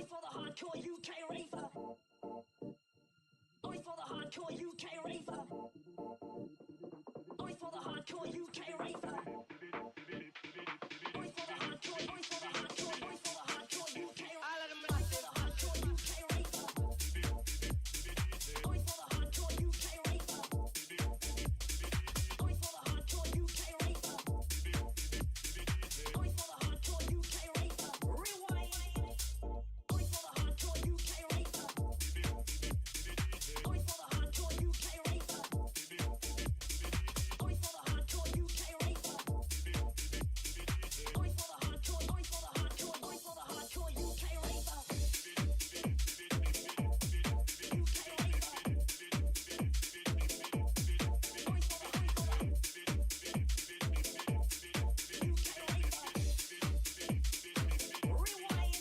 for the hardcore UK raver. Oi for the hardcore UK raver. Oi for the hardcore UK raver. Oi for the hardcore, oi for the hardcore, oi for the hardcore UK raver. Oi for the hardcore UK raver. Oi for the hardcore UK raver. Oi for the hardcore UK raver. Oi for the hardcore UK raver. Rewind. Oi for the hardcore UK raver. Oi for the hardcore UK raver. Oi for the hardcore UK raver. Oi for the hardcore, oi for the hardcore, oi for the hardcore UK raver. UK raver. Oi for the UK raver. Rewind.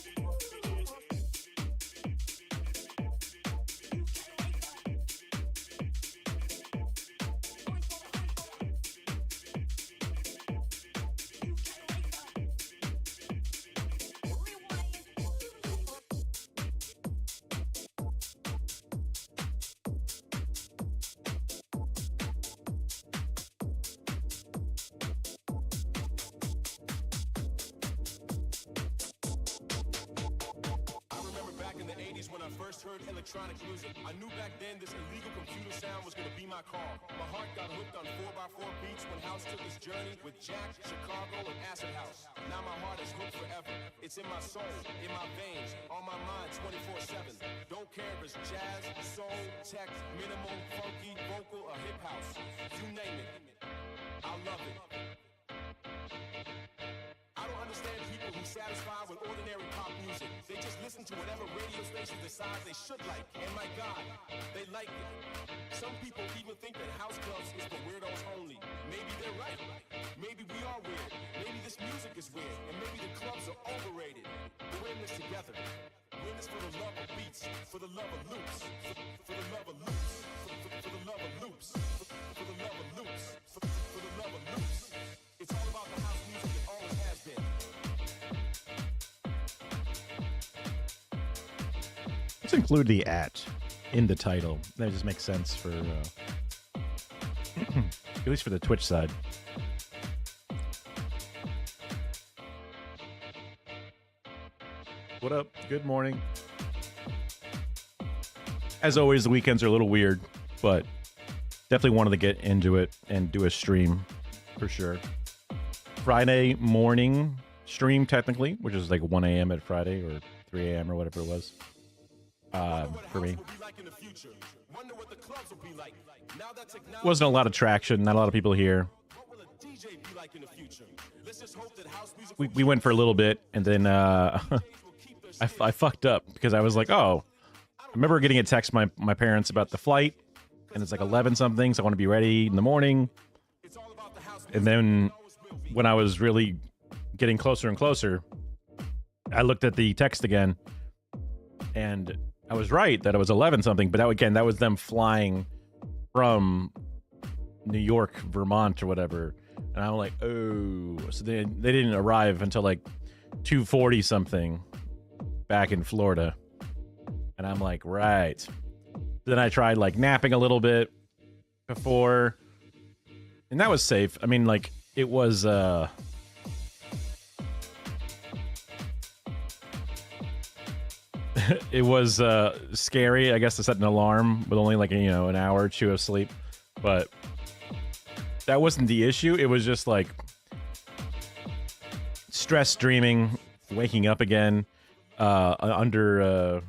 I remember back in the 80s when I first heard electronic music. I knew back then this illegal computer sound was gonna be my call. My heart got hooked on 4x4 beats when House took his journey with Jack, Chicago, and Acid House. Now my heart is hooked forever. It's in my soul, in my veins, on my mind 24/7. Don't care if it's jazz, soul, tech, minimal, funky, vocal, or hip house. You name it. I love it. I don't understand people who satisfy with ordinary pop music. They just listen to whatever radio station decides they should like. And my God, they like it. Some people even think that house clubs is for weirdos only. Maybe they're right. Maybe we are weird. Maybe this music is weird. And maybe the clubs are overrated. But we're in this together. We're in this for the love of beats, for the love of loops, for the love of loops, for the love of loops, for the love of loops, for the love of loops. It's all about the house music that always has been. Let's include the at in the title. That just makes sense for, at least for the Twitch side. What up? Good morning. As always, the weekends are a little weird, but definitely wanted to get into it and do a stream for sure. Friday morning stream, technically, which is like 1 a.m. at Friday or 3 a.m. or whatever it was. For me. Wasn't a lot of traction, not a lot of people here. We went for a little bit, and then I fucked up because I was like, oh, I remember getting a text my parents about the flight, and it's like 11 something, so I want to be ready in the morning. And then when I was really getting closer and closer, I looked at the text again, and I was right that it was 11 something, but that was them flying from New York, Vermont, or whatever. And I'm like, oh, so they didn't arrive until like 2:40 something back in Florida. And I'm like, right. Then I tried like napping a little bit before, and that was safe. I mean, like it was it was scary, I guess, to set an alarm with only like an hour or two of sleep, but that wasn't the issue. It was just like stress dreaming, waking up again under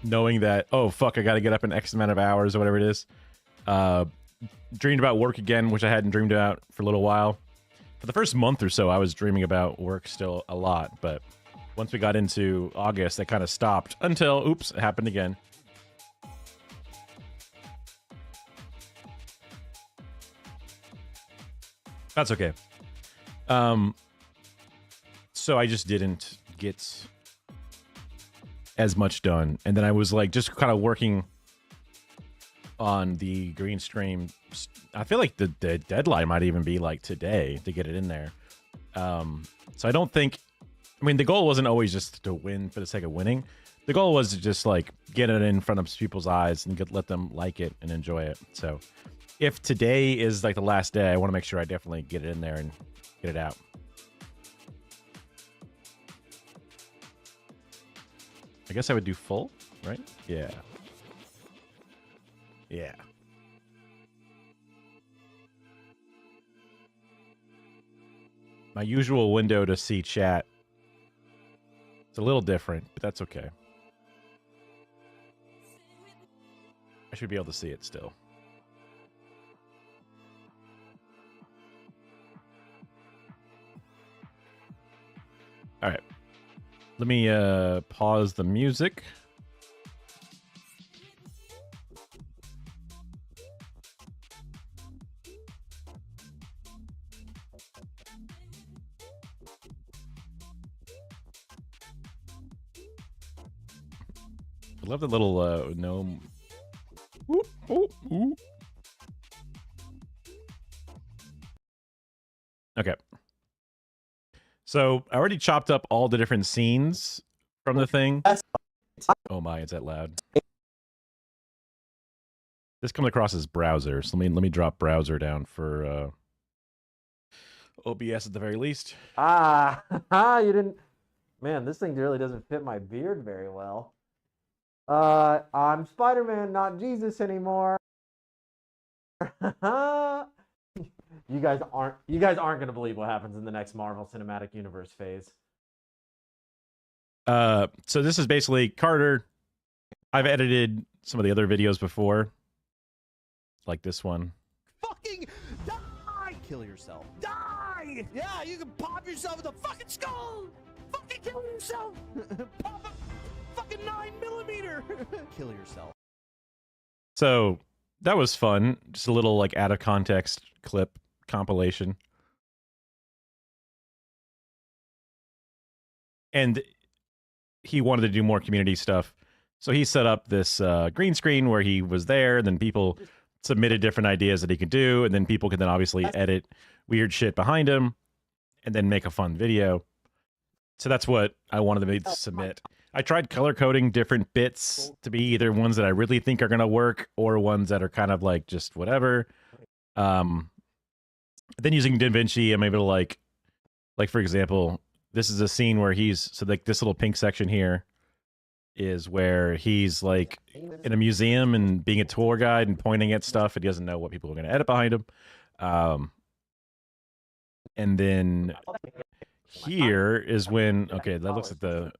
knowing that, oh fuck, I gotta get up in X amount of hours or whatever it is. Dreamed about work again, which I hadn't dreamed about for a little while. For the first month or so, I was dreaming about work still a lot, but once we got into August, that kind of stopped until, oops, it happened again. That's okay. So I just didn't get as much done. And then I was like just kind of working on the green stream. I feel like the deadline might even be like today to get it in there. So I don't think I mean, the goal wasn't always just to win for the sake of winning. The goal was to just like get it in front of people's eyes and let them like it and enjoy it. So if today is like the last day, I want to make sure I definitely get it in there and get it out. I guess I would do full, right? Yeah. Yeah. My usual window to see chat. It's a little different, but that's okay. I should be able to see it still. All right. Let me pause the music. I love the little gnome. Ooh, ooh, ooh. Okay. So I already chopped up all the different scenes from the thing. Oh my, is that loud? This comes across as browser, so let me drop browser down for OBS at the very least. Ah, you didn't. Man, this thing really doesn't fit my beard very well. I'm Spider-Man, not Jesus anymore. You guys aren't gonna believe what happens in the next Marvel Cinematic Universe phase. So this is basically Carter. I've edited some of the other videos before, like this one. Fucking die! Kill yourself. Die! Yeah, you can pop yourself in the fucking skull! Fucking kill yourself! Pop a fucking 9mm! Kill yourself. So that was fun. Just a little like out of context clip compilation. And he wanted to do more community stuff. So he set up this green screen where he was there, and then people submitted different ideas that he could do, and then people could then obviously edit weird shit behind him and then make a fun video. So that's what I wanted to submit. I tried color coding different bits to be either ones that I really think are going to work or ones that are kind of like just whatever. Then using DaVinci, I'm able to like for example, this is a scene where so like this little pink section here is where he's like in a museum and being a tour guide and pointing at stuff, and he doesn't know what people are going to edit behind him. And then here is when, okay, that looks like the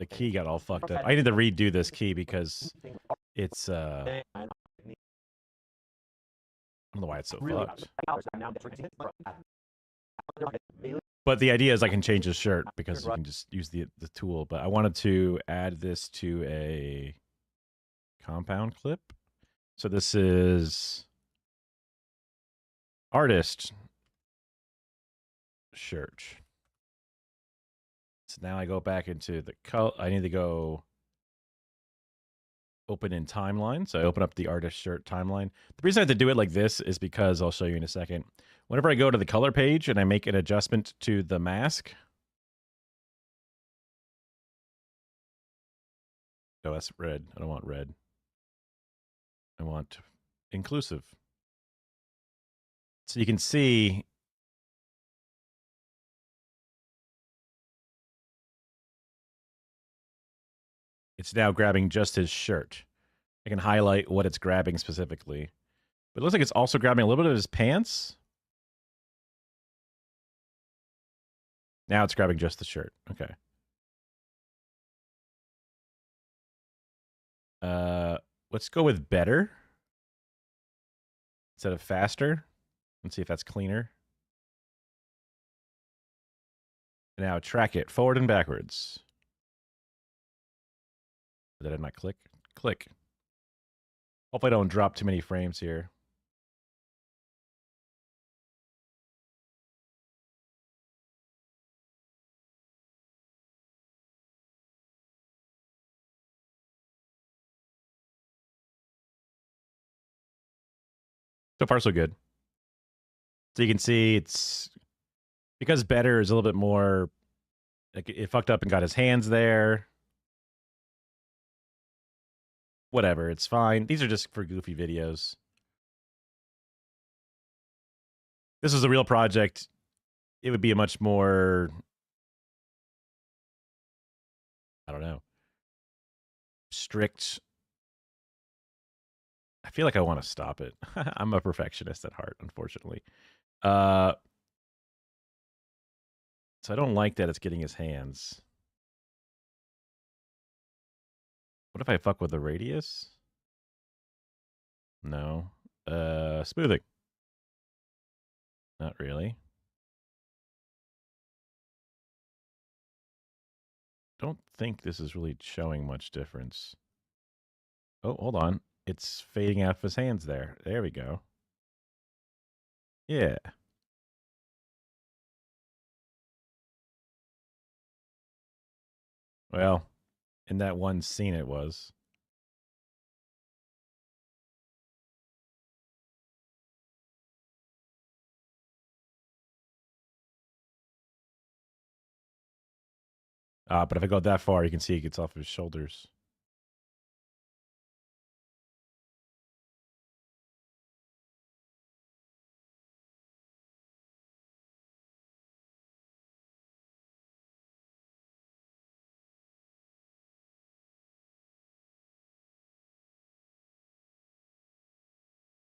key got all fucked up. I need to redo this key because it's I don't know why it's so fucked. But the idea is I can change his shirt because you can just use the tool. But I wanted to add this to a compound clip. So this is artist shirt. So now I go back into the color. I need to go open in timeline. So I open up the artist shirt timeline. The reason I have to do it like this is because I'll show you in a second. Whenever I go to the color page and I make an adjustment to the mask. Oh, that's red. I don't want red. I want inclusive. So you can see it's now grabbing just his shirt. I can highlight what it's grabbing specifically. But it looks like it's also grabbing a little bit of his pants. Now it's grabbing just the shirt. Okay. Let's go with better instead of faster. Let's see if that's cleaner. Now track it forward and backwards. Did I not click? Click. Hopefully I don't drop too many frames here. So far, so good. So you can see it's because better is a little bit more Like it fucked up and got his hands there. Whatever, it's fine. These are just for goofy videos. This is a real project. It would be a much more, I don't know, strict. I feel like I want to stop it. I'm a perfectionist at heart, unfortunately. So I don't like that it's getting his hands. What if I fuck with the radius? No. Smoothing. Not really. Don't think this is really showing much difference. Oh, hold on. It's fading out of his hands there. There we go. Yeah. Well, in that one scene it was. But if I go that far, you can see it gets off his shoulders.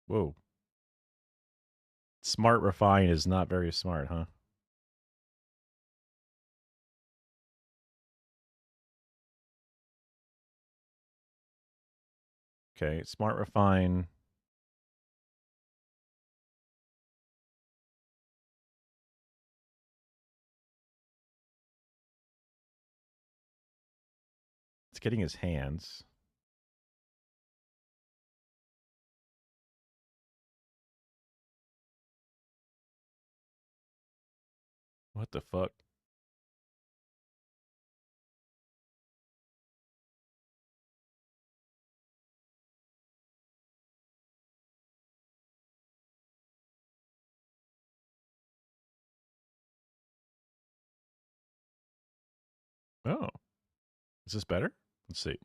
Whoa. Smart refine is not very smart, huh? Okay, smart refine. It's getting his hands. What the fuck? Oh. Is this better? Let's see.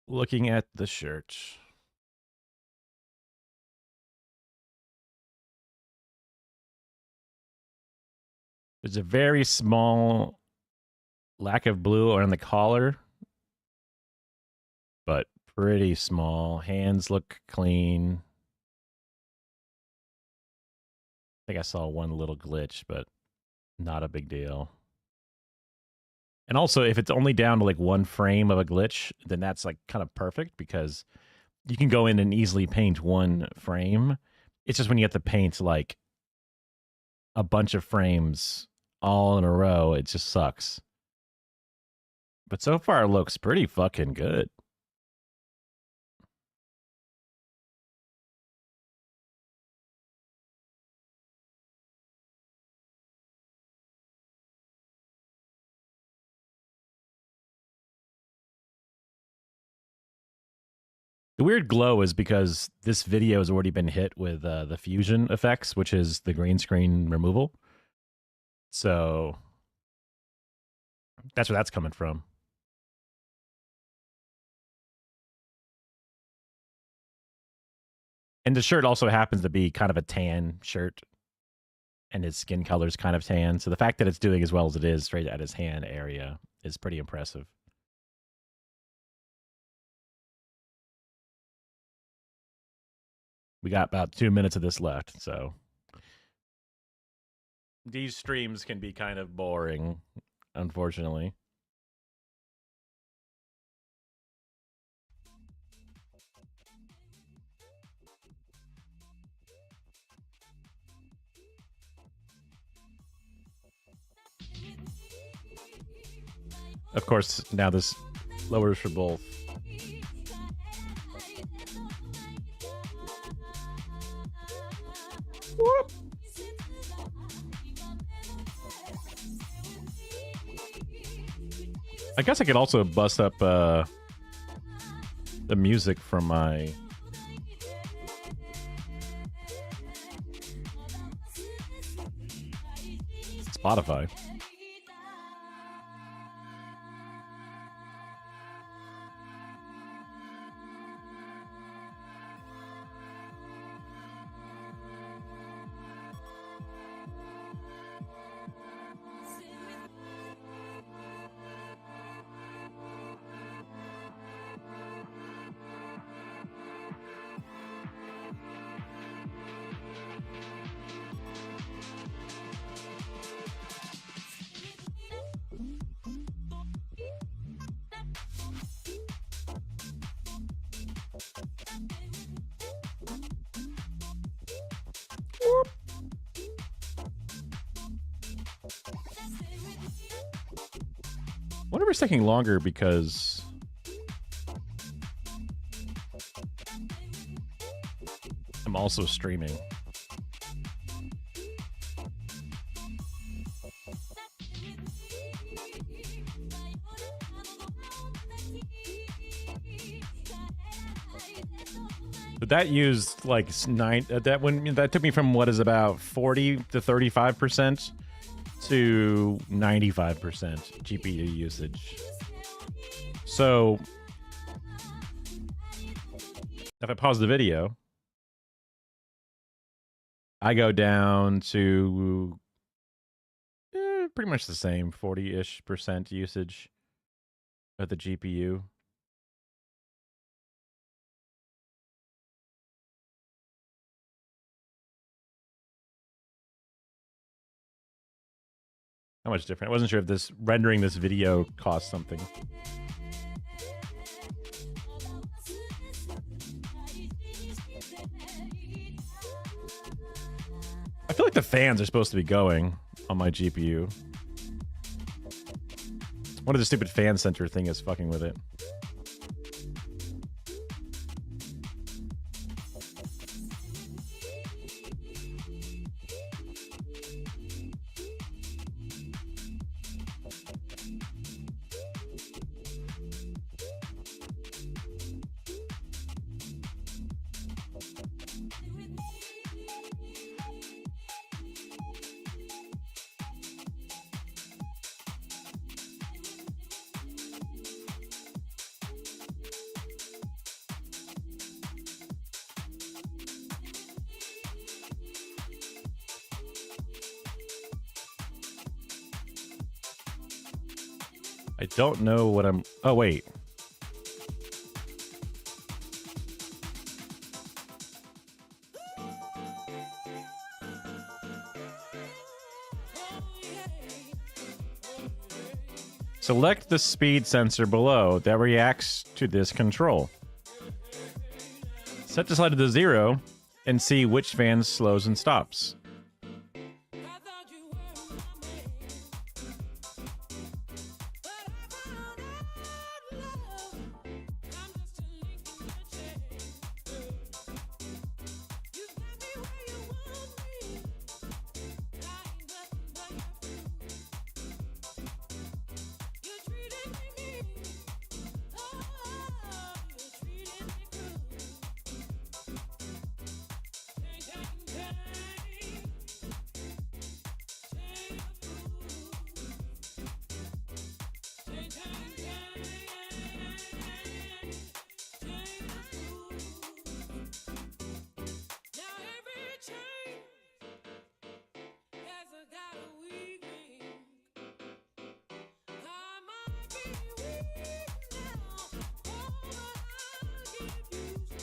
Looking at the shirt. There's a very small lack of blue on the collar, but pretty small. Hands look clean. I think I saw one little glitch, but not a big deal. And also, if it's only down to like one frame of a glitch, then that's like kind of perfect because you can go in and easily paint one frame. It's just when you have to paint like a bunch of frames all in a row, it just sucks. But so far, it looks pretty fucking good. The weird glow is because this video has already been hit with the fusion effects, which is the green screen removal. So that's where that's coming from. And the shirt also happens to be kind of a tan shirt, and his skin color is kind of tan. So the fact that it's doing as well as it is straight at his hand area is pretty impressive. We got about 2 minutes of this left, so these streams can be kind of boring, unfortunately. Of course, now this lowers for both. Whoop. I guess I could also bust up the music from my Spotify. Whatever it's taking longer because I'm also streaming. But that used like that took me from what is about 40 to 35% to 95% GPU usage. So if I pause the video, I go down to pretty much the same 40-ish% usage of the GPU. How much different? I wasn't sure if this rendering this video cost something. I feel like the fans are supposed to be going on my GPU. One of the stupid fan center thing is fucking with it. I don't know what I'm... Oh, wait. Select the speed sensor below that reacts to this control. Set the slider to 0 and see which fan slows and stops.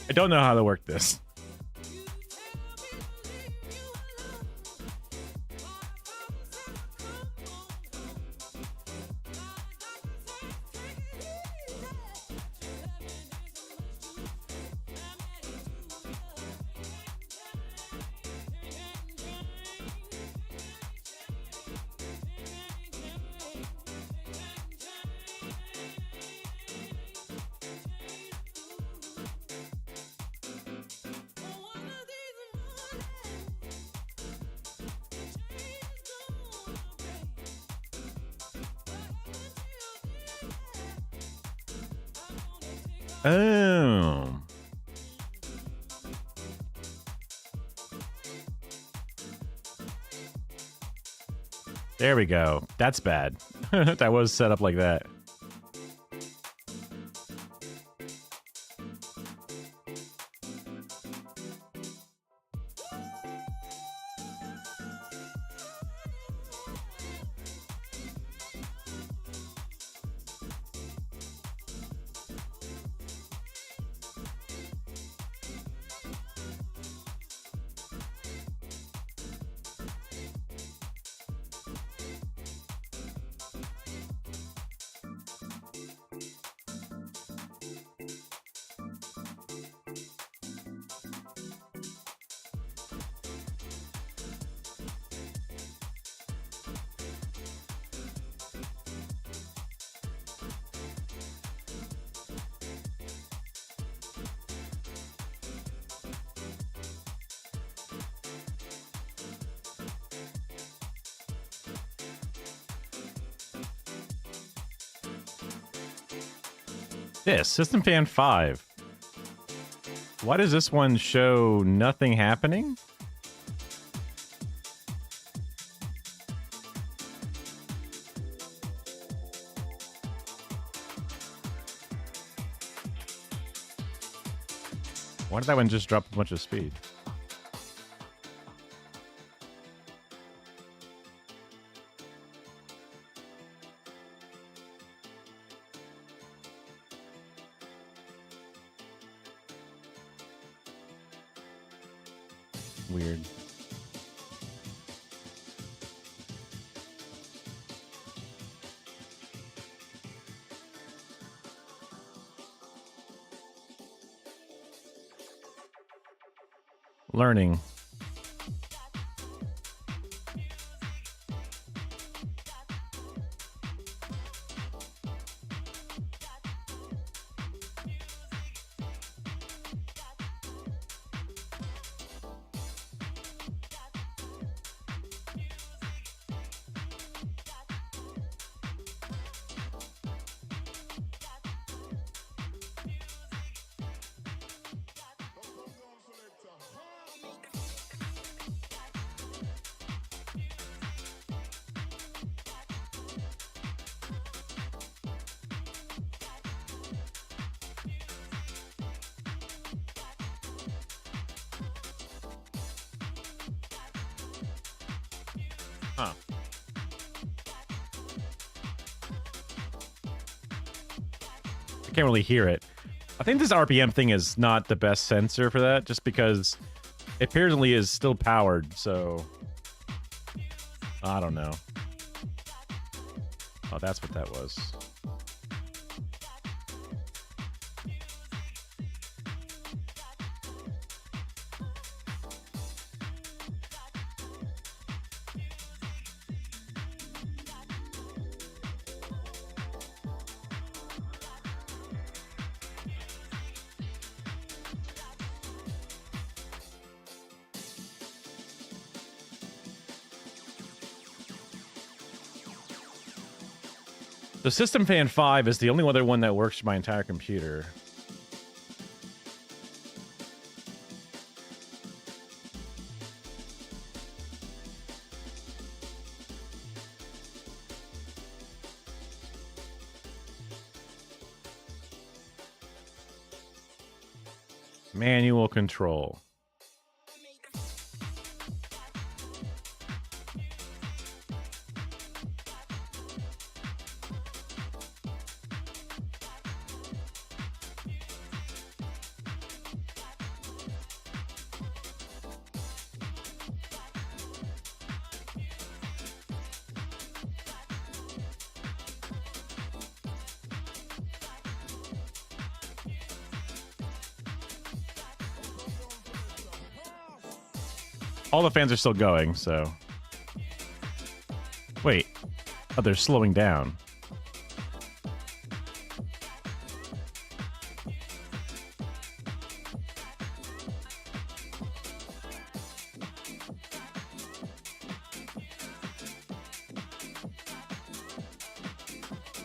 I don't know how to work this. Oh. There we go. That's bad. That was set up like that. This System Fan 5. Why does this one show nothing happening? Why did that one just drop a bunch of speed? Weird. Learning. Huh. I can't really hear it. I think this RPM thing is not the best sensor for that, just because it apparently is still powered, so I don't know. Oh, that's what that was. The System Fan 5 is the only other one that works for my entire computer. Manual control. All the fans are still going, so... Wait. Oh, they're slowing down.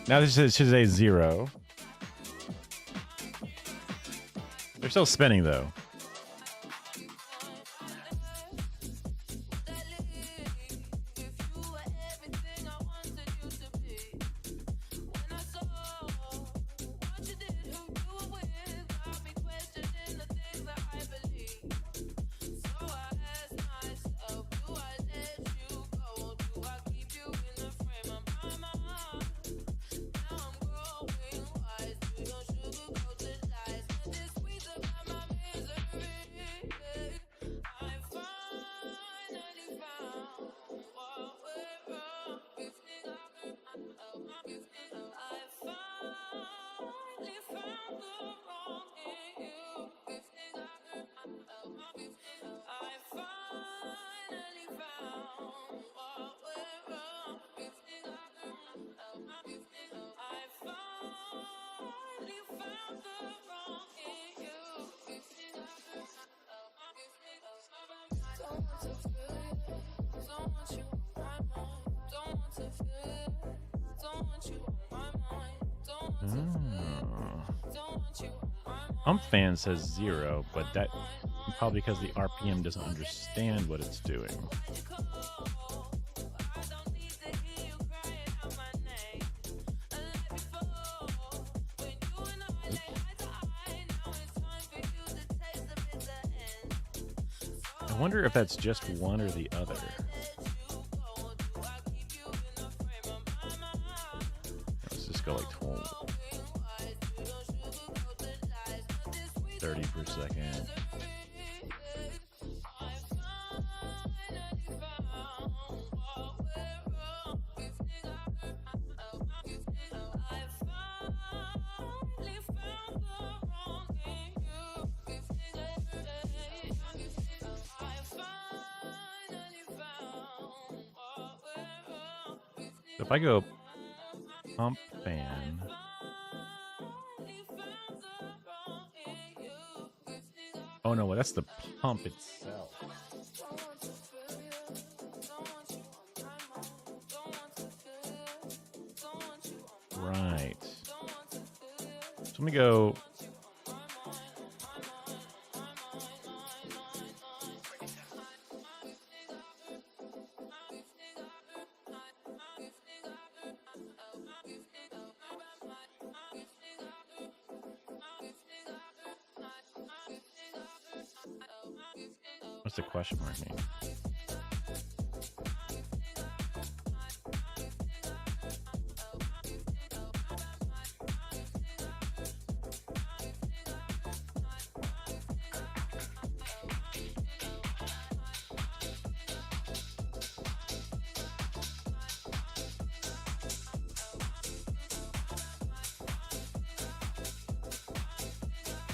Now this should say 0. They're still spinning, though. Pump fan says 0, but that probably because the RPM doesn't understand what it's doing. I wonder if that's just one or the other. Let's just go like 30 per second. So if I go pump fan, oh no, well, that's the pump itself. Right. So let me go. What's the question mark mean?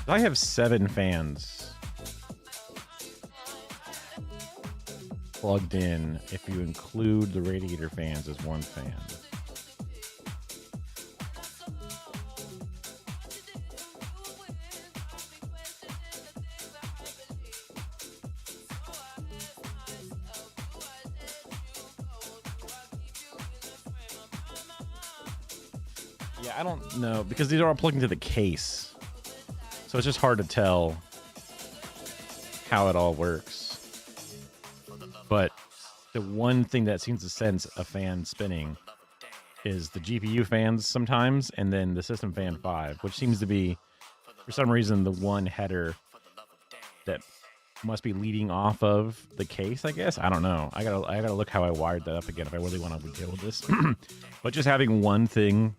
I have 7 fans plugged in if you include the radiator fans as one fan. Yeah, I don't know because these are all plugged into the case. So it's just hard to tell how it all works. But the one thing that seems to sense a fan spinning is the GPU fans sometimes, and then the system fan 5, which seems to be, for some reason, the one header that must be leading off of the case, I guess. I don't know. I gotta look how I wired that up again if I really want to deal with this. But just having one thing.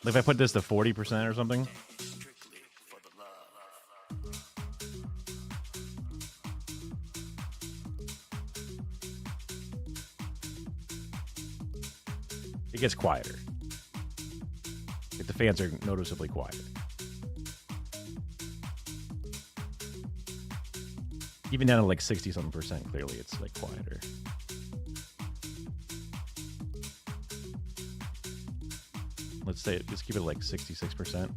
If I put this to 40% or something. It gets quieter. If the fans are noticeably quieter. Even down to like 60-something%, clearly it's like quieter. Let's say, just keep it like 66%.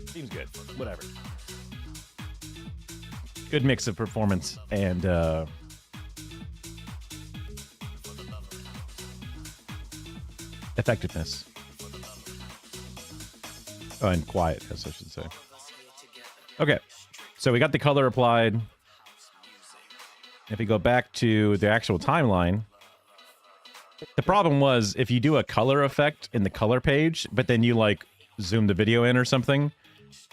Seems good. Whatever. Good mix of performance and effectiveness. Oh, and quietness, I should say. Okay, so we got the color applied. If we go back to the actual timeline, the problem was if you do a color effect in the color page, but then you like zoom the video in or something,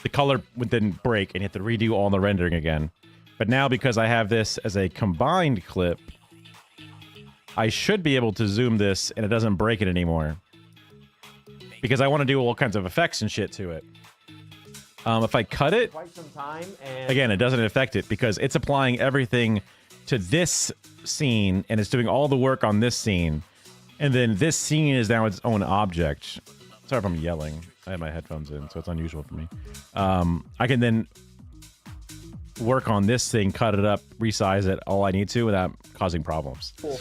the color would then break and you have to redo all the rendering again. But now because I have this as a combined clip, I should be able to zoom this and it doesn't break it anymore. Because I want to do all kinds of effects and shit to it. If I cut it, Quite some time, and again, it doesn't affect it because it's applying everything to this scene and it's doing all the work on this scene. And then this scene is now its own object. Sorry if I'm yelling. I have my headphones in, so it's unusual for me. I can then work on this thing, cut it up, resize it all I need to without causing problems. Cool.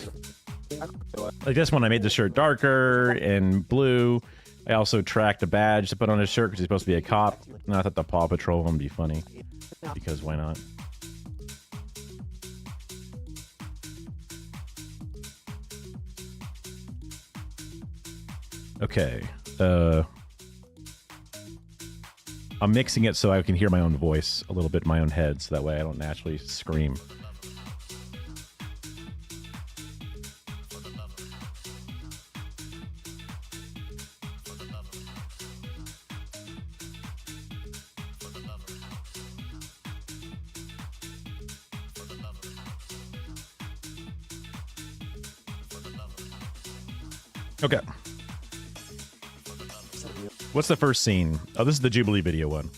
Like this one, I made the shirt darker and blue. I also tracked a badge to put on his shirt because he's supposed to be a cop. And I thought the Paw Patrol one would be funny. Because why not? Okay. I'm mixing it so I can hear my own voice a little bit in my own head, so that way I don't naturally scream. Okay. What's the first scene? Oh, this is the Jubilee video one.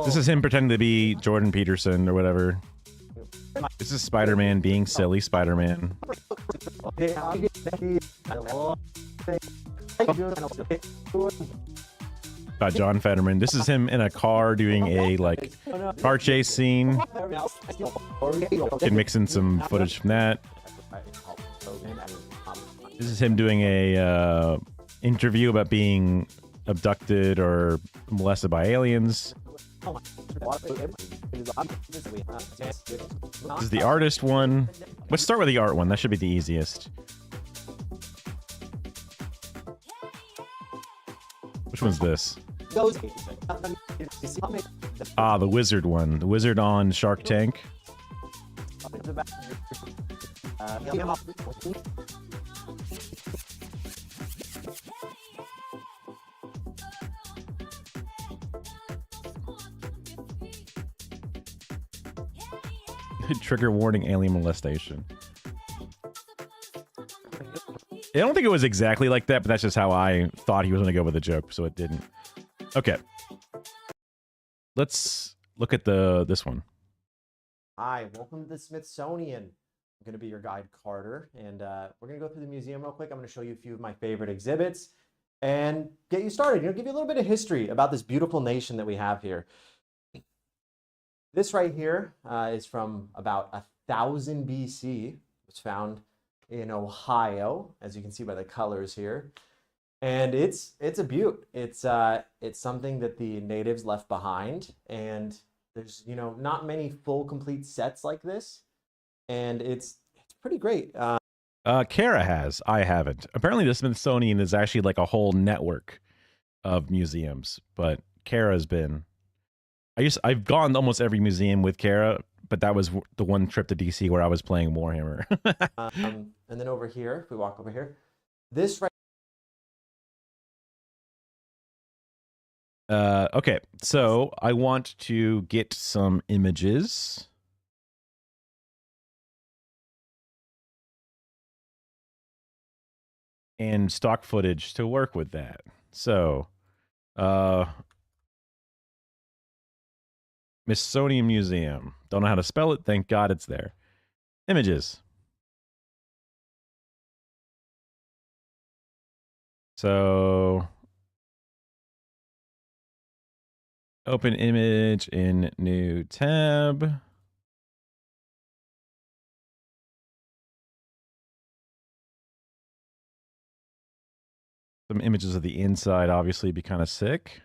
This is him pretending to be Jordan Peterson or whatever. This is Spider-Man being silly Spider-Man. About John Fetterman. This is him in a car doing a like car chase scene. Can mix in some footage from that. This is him doing a interview about being abducted or molested by aliens. This is the artist one. Let's start with the art one. That should be the easiest. Which one's this? Ah, the wizard one. The wizard on Shark Tank. Trigger warning, alien molestation. I don't think it was exactly like that, but that's just how I thought he was going to go with the joke, so it didn't. Okay. Let's look at this one. Hi, welcome to the Smithsonian. I'm going to be your guide, Carter, and we're going to go through the museum real quick. I'm going to show you a few of my favorite exhibits and get you started. Give you a little bit of history about this beautiful nation that we have here. This right here is from about 1000 BC. It was found in Ohio, as you can see by the colors here. And it's a beaut. It's something that the natives left behind, and there's not many full complete sets like this, and it's pretty great. Kara has. I haven't. Apparently, the Smithsonian is actually like a whole network of museums, but Kara's been. I've gone to almost every museum with Kara, but that was the one trip to DC where I was playing Warhammer. And then over here, if we walk over here, this right. Okay, so I want to get some images. And stock footage to work with that. So, Smithsonian Museum. Don't know how to spell it. Thank God it's there. Images. So, open image in new tab. Some images of the inside obviously be kind of sick.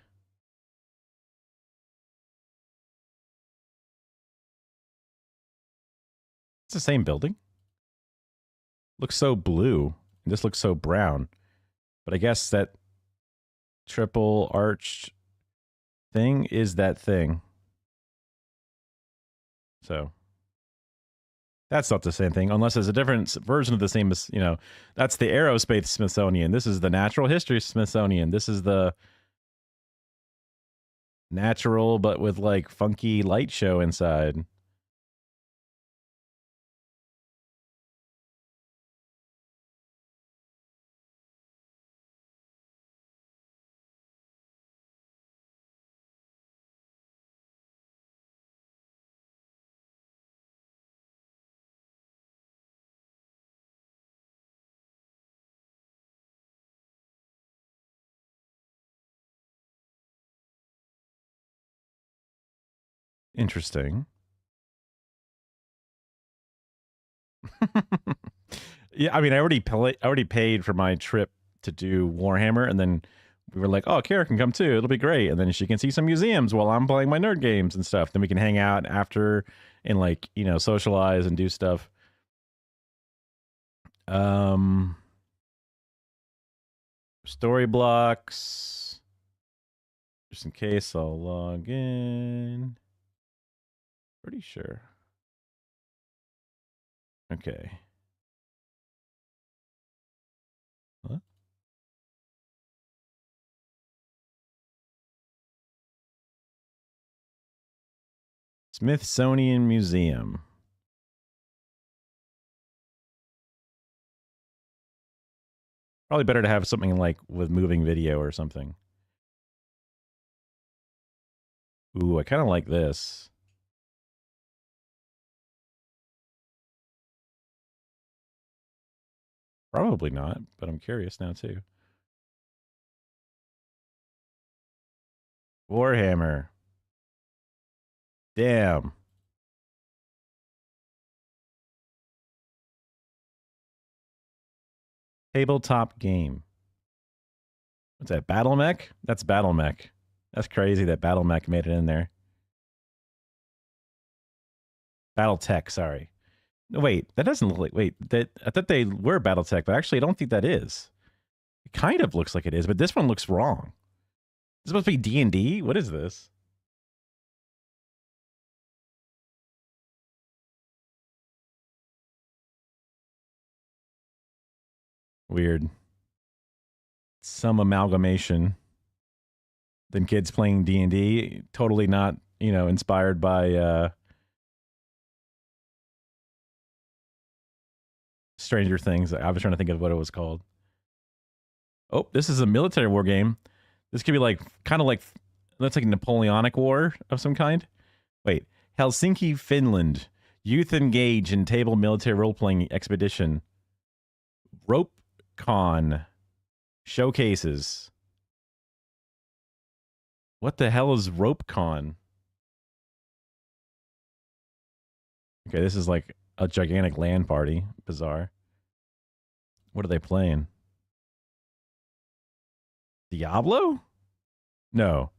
It's the same building. Looks so blue. And this looks so brown. But I guess that triple arched thing is that thing. So that's not the same thing, unless there's a different version of the same, that's the Aerospace Smithsonian. This is the Natural History Smithsonian. This is the natural, but with like funky light show inside. Interesting. Yeah, I mean, I already paid for my trip to do Warhammer, and then we were like, "Oh, Kara can come too. It'll be great." And then she can see some museums while I'm playing my nerd games and stuff. Then we can hang out after and like socialize and do stuff. Story blocks. Just in case, I'll log in. Pretty sure. Okay. Huh? Smithsonian Museum. Probably better to have something like with moving video or something. Ooh, I kind of like this. Probably not, but I'm curious now too. Warhammer. Damn. Tabletop game. What's that? Battle Mech? That's Battle Mech. That's crazy that Battle Mech made it in there. Battle Tech, sorry. No, wait, that doesn't look like. Wait, that I thought they were Battle Tech, but actually, I don't think that is. It kind of looks like it is, but this one looks wrong. This supposed to be D&D. What is this? Weird. Some amalgamation. Then kids playing D&D. Totally not, inspired by Stranger Things. I was trying to think of what it was called. Oh, this is a military war game. This could be like kind of like that's like a Napoleonic War of some kind. Wait, Helsinki, Finland. Youth engage in table military role-playing expedition. RopeCon showcases. What the hell is RopeCon? Okay, this is like a gigantic LAN party. Bizarre. What are they playing? Diablo? No.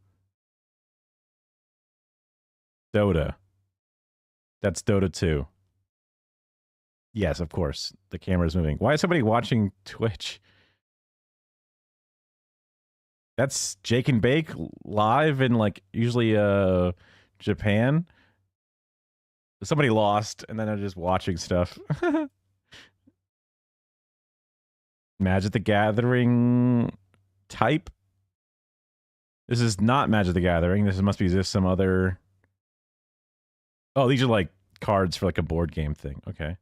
Dota. That's Dota 2. Yes, of course. The camera's moving. Why is somebody watching Twitch? That's Jake and Bake live in like usually Japan. Somebody lost and then they're just watching stuff. Magic the Gathering type. This is not Magic the Gathering. This must be just some other. Oh, these are like cards for like a board game thing. Okay.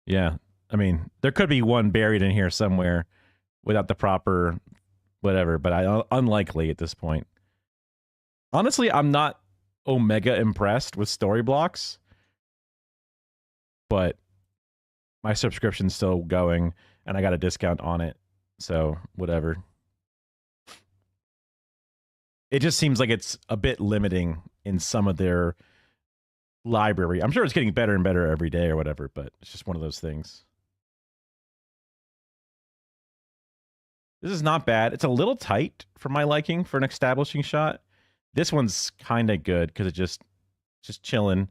Yeah. I mean, there could be one buried in here somewhere without the proper whatever, but unlikely at this point. Honestly, I'm not Omega impressed with story blocks, but my subscription's still going and I got a discount on it. So, whatever. It just seems like it's a bit limiting in some of their library. I'm sure it's getting better and better every day or whatever, but it's just one of those things. This is not bad. It's a little tight for my liking for an establishing shot. This one's kind of good because it just chilling.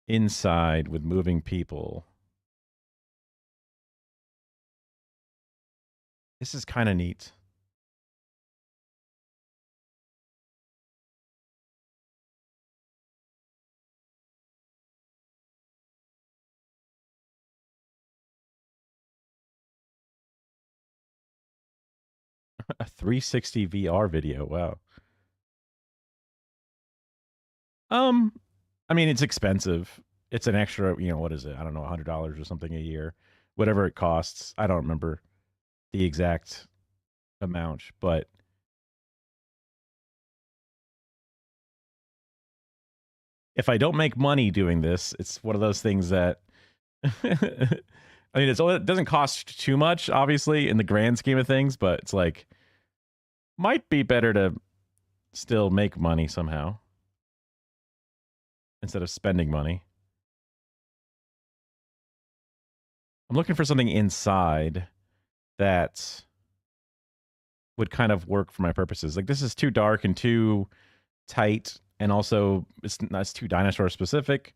Inside with moving people. This is kind of neat. A 360 VR video. Wow. I mean, it's expensive. It's an extra, what is it? I don't know, $100 or something a year. Whatever it costs. I don't remember the exact amount, but if I don't make money doing this, it's one of those things that I mean, it doesn't cost too much, obviously, in the grand scheme of things, but it's like might be better to still make money somehow instead of spending money. I'm looking for something inside that would kind of work for my purposes. Like, this is too dark and too tight, and also it's too dinosaur specific.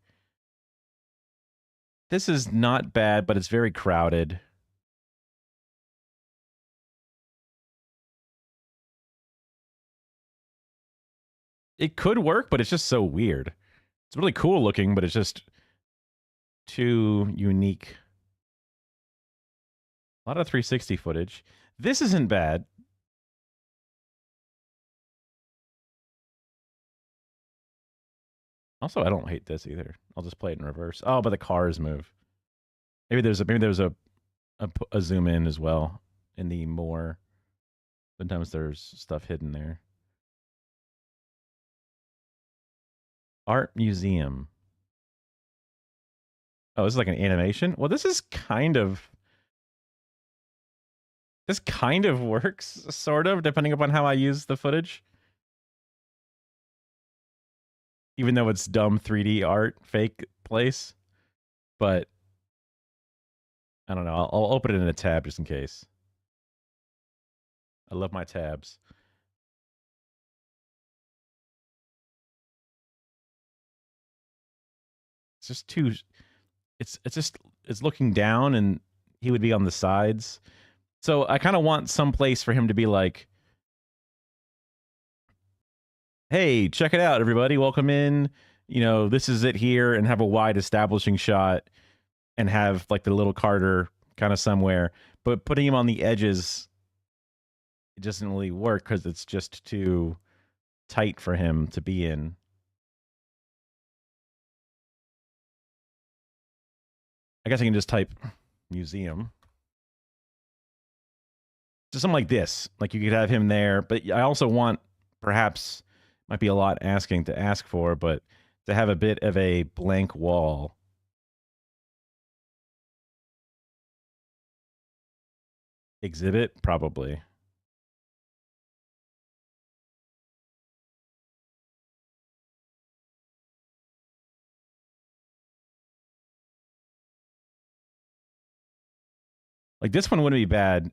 This is not bad, but it's very crowded. It could work, but it's just so weird. It's really cool looking, but it's just too unique. A lot of 360 footage. This isn't bad. Also, I don't hate this either. I'll just play it in reverse. Oh, but the cars move. Maybe there's a zoom in as well in the more. Sometimes there's stuff hidden there. Art museum. Oh, this is like an animation? Well, this kind of works, sort of, depending upon how I use the footage. Even though it's dumb 3D art, fake place. But I don't know. I'll open it in a tab just in case. I love my tabs. It's just too... It's looking down and he would be on the sides. So I kind of want some place for him to be like, hey, check it out, everybody. Welcome in. You know, this is it here, and have a wide establishing shot and have like the little Carter kind of somewhere. But putting him on the edges, it doesn't really work because it's just too tight for him to be in. I guess I can just type museum. Just something like this. Like you could have him there, but I also want, perhaps, might be a lot asking to ask for, but to have a bit of a blank wall. Exhibit? Probably. Like this one wouldn't be bad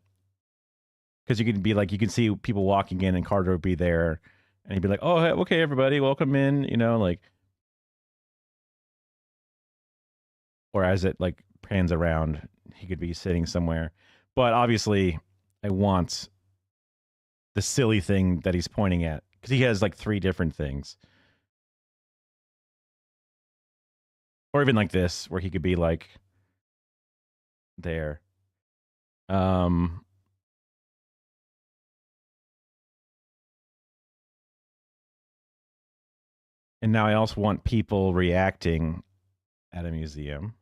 because you could be like, you can see people walking in and Carter would be there and he'd be like, oh, okay, everybody, welcome in, you know, like, or as it like pans around, he could be sitting somewhere. But obviously I want the silly thing that he's pointing at because he has like 3 different things. Or even like this, where he could be like there. And now I also want people reacting at a museum.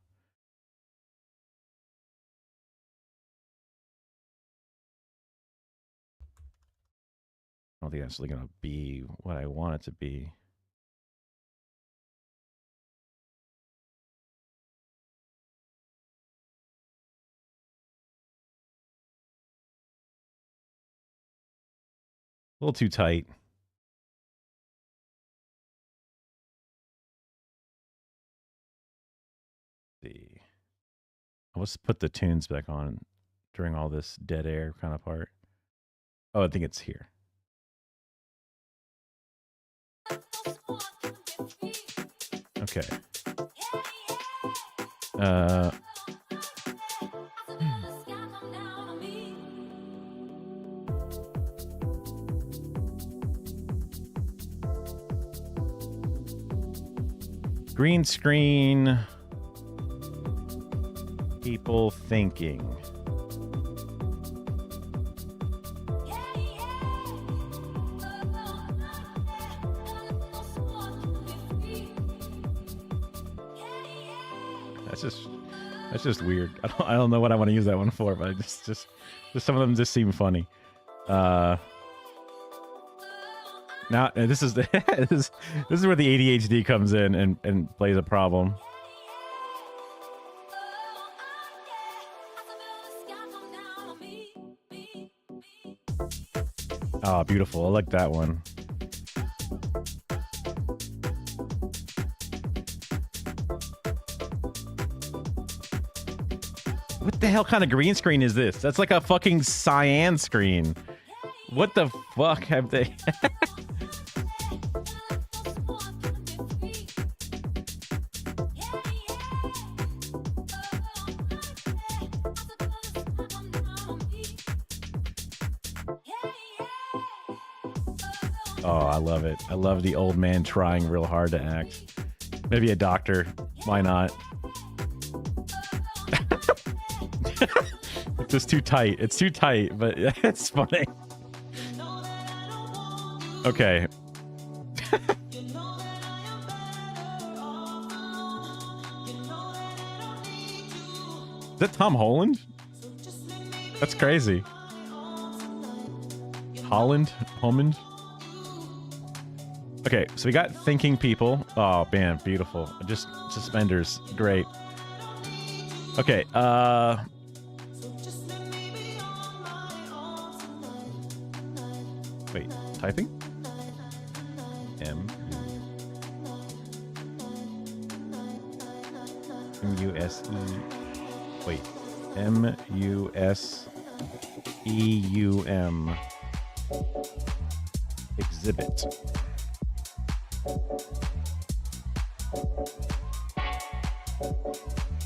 I don't think that's really going to be what I want it to be. A little too tight. Let's see. Let's put the tunes back on during all this dead air kind of part. Oh, I think it's here. Okay. Green screen. People thinking. That's just weird. I don't know what I want to use that one for, but just some of them just seem funny. Now this is the this is where the ADHD comes in and plays a problem. Oh, beautiful. I like that one. What the hell kind of green screen is this? That's like a fucking cyan screen. What the fuck have they? Oh, I love it. I love the old man trying real hard to act. Maybe a doctor. Why not? It's just too tight. It's too tight, but it's funny. Okay. Is that Tom Holland? That's crazy. Holland? Okay, so we got thinking people. Oh man, beautiful. Just suspenders. Great. Okay, wait, typing? M-U-S-E. Wait. M-U-S-E-U-M. Exhibit.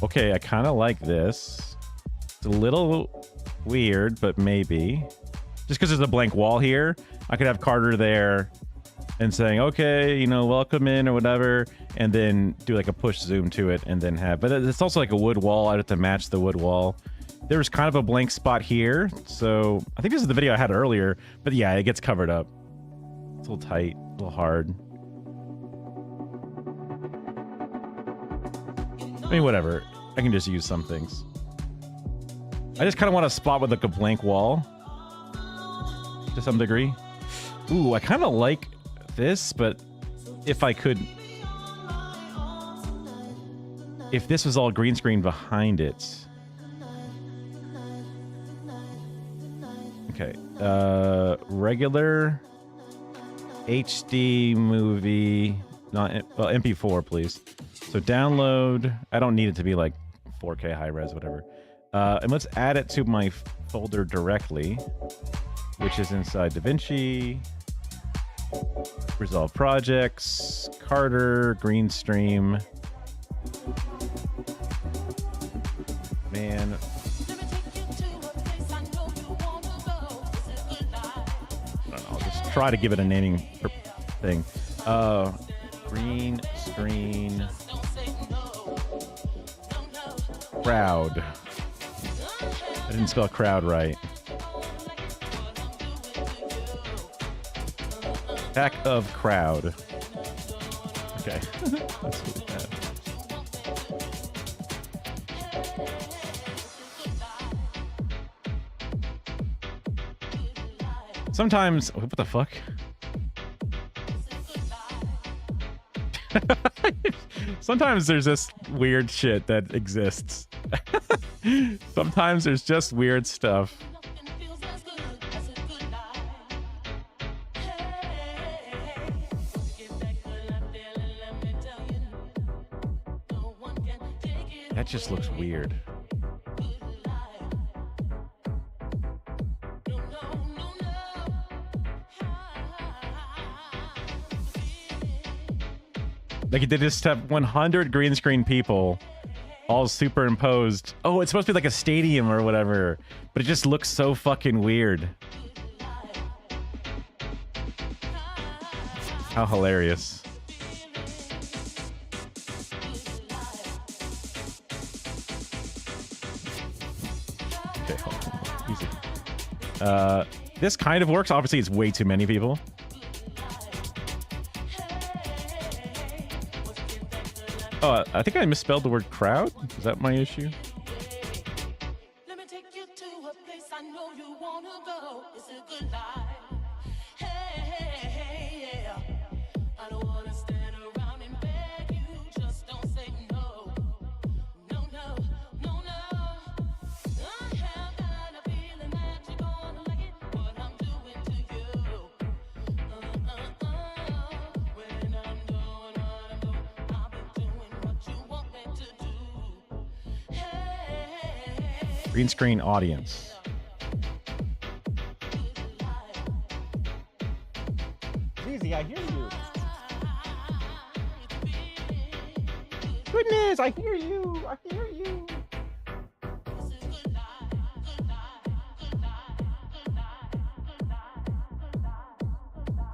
Okay, I kind of like this. It's a little weird, but maybe. Just because there's a blank wall here, I could have Carter there and saying, okay, you know, welcome in or whatever, and then do like a push zoom to it and then have, but it's also like a wood wall. I'd have to match the wood wall. There was kind of a blank spot here, so I think this is the video I had earlier, but yeah, it gets covered up. It's a little tight, a little hard. I mean, whatever. I can just use some things. I just kind of want a spot with like a blank wall. To some degree. Ooh, I kind of like this, but if I could... If this was all green screen behind it... Okay. Regular... HD movie... Not... Well, MP4, please. So download... I don't need it to be like 4K high res, whatever. And let's add it to my folder directly, which is inside DaVinci, Resolve Projects, Carter, Greenstream. Man. I don't know, I'll just try to give it a naming thing. Green screen crowd. I didn't spell crowd right. Pack of crowd. Okay. That's really bad. Sometimes, what the fuck? Sometimes there's just weird shit that exists. Sometimes there's just weird stuff. That just looks weird. Like, they just have 100 green screen people all superimposed. Oh, it's supposed to be like a stadium or whatever, but it just looks so fucking weird. How hilarious. Okay, hold on. Easy. This kind of works. Obviously, it's way too many people. Oh, I think I misspelled the word crowd. Is that my issue? Let me take you to a place I know you wanna go. It's a good life. Hey, hey, hey, Green screen audience. Easy, I hear you. Goodness, I hear you. I hear you.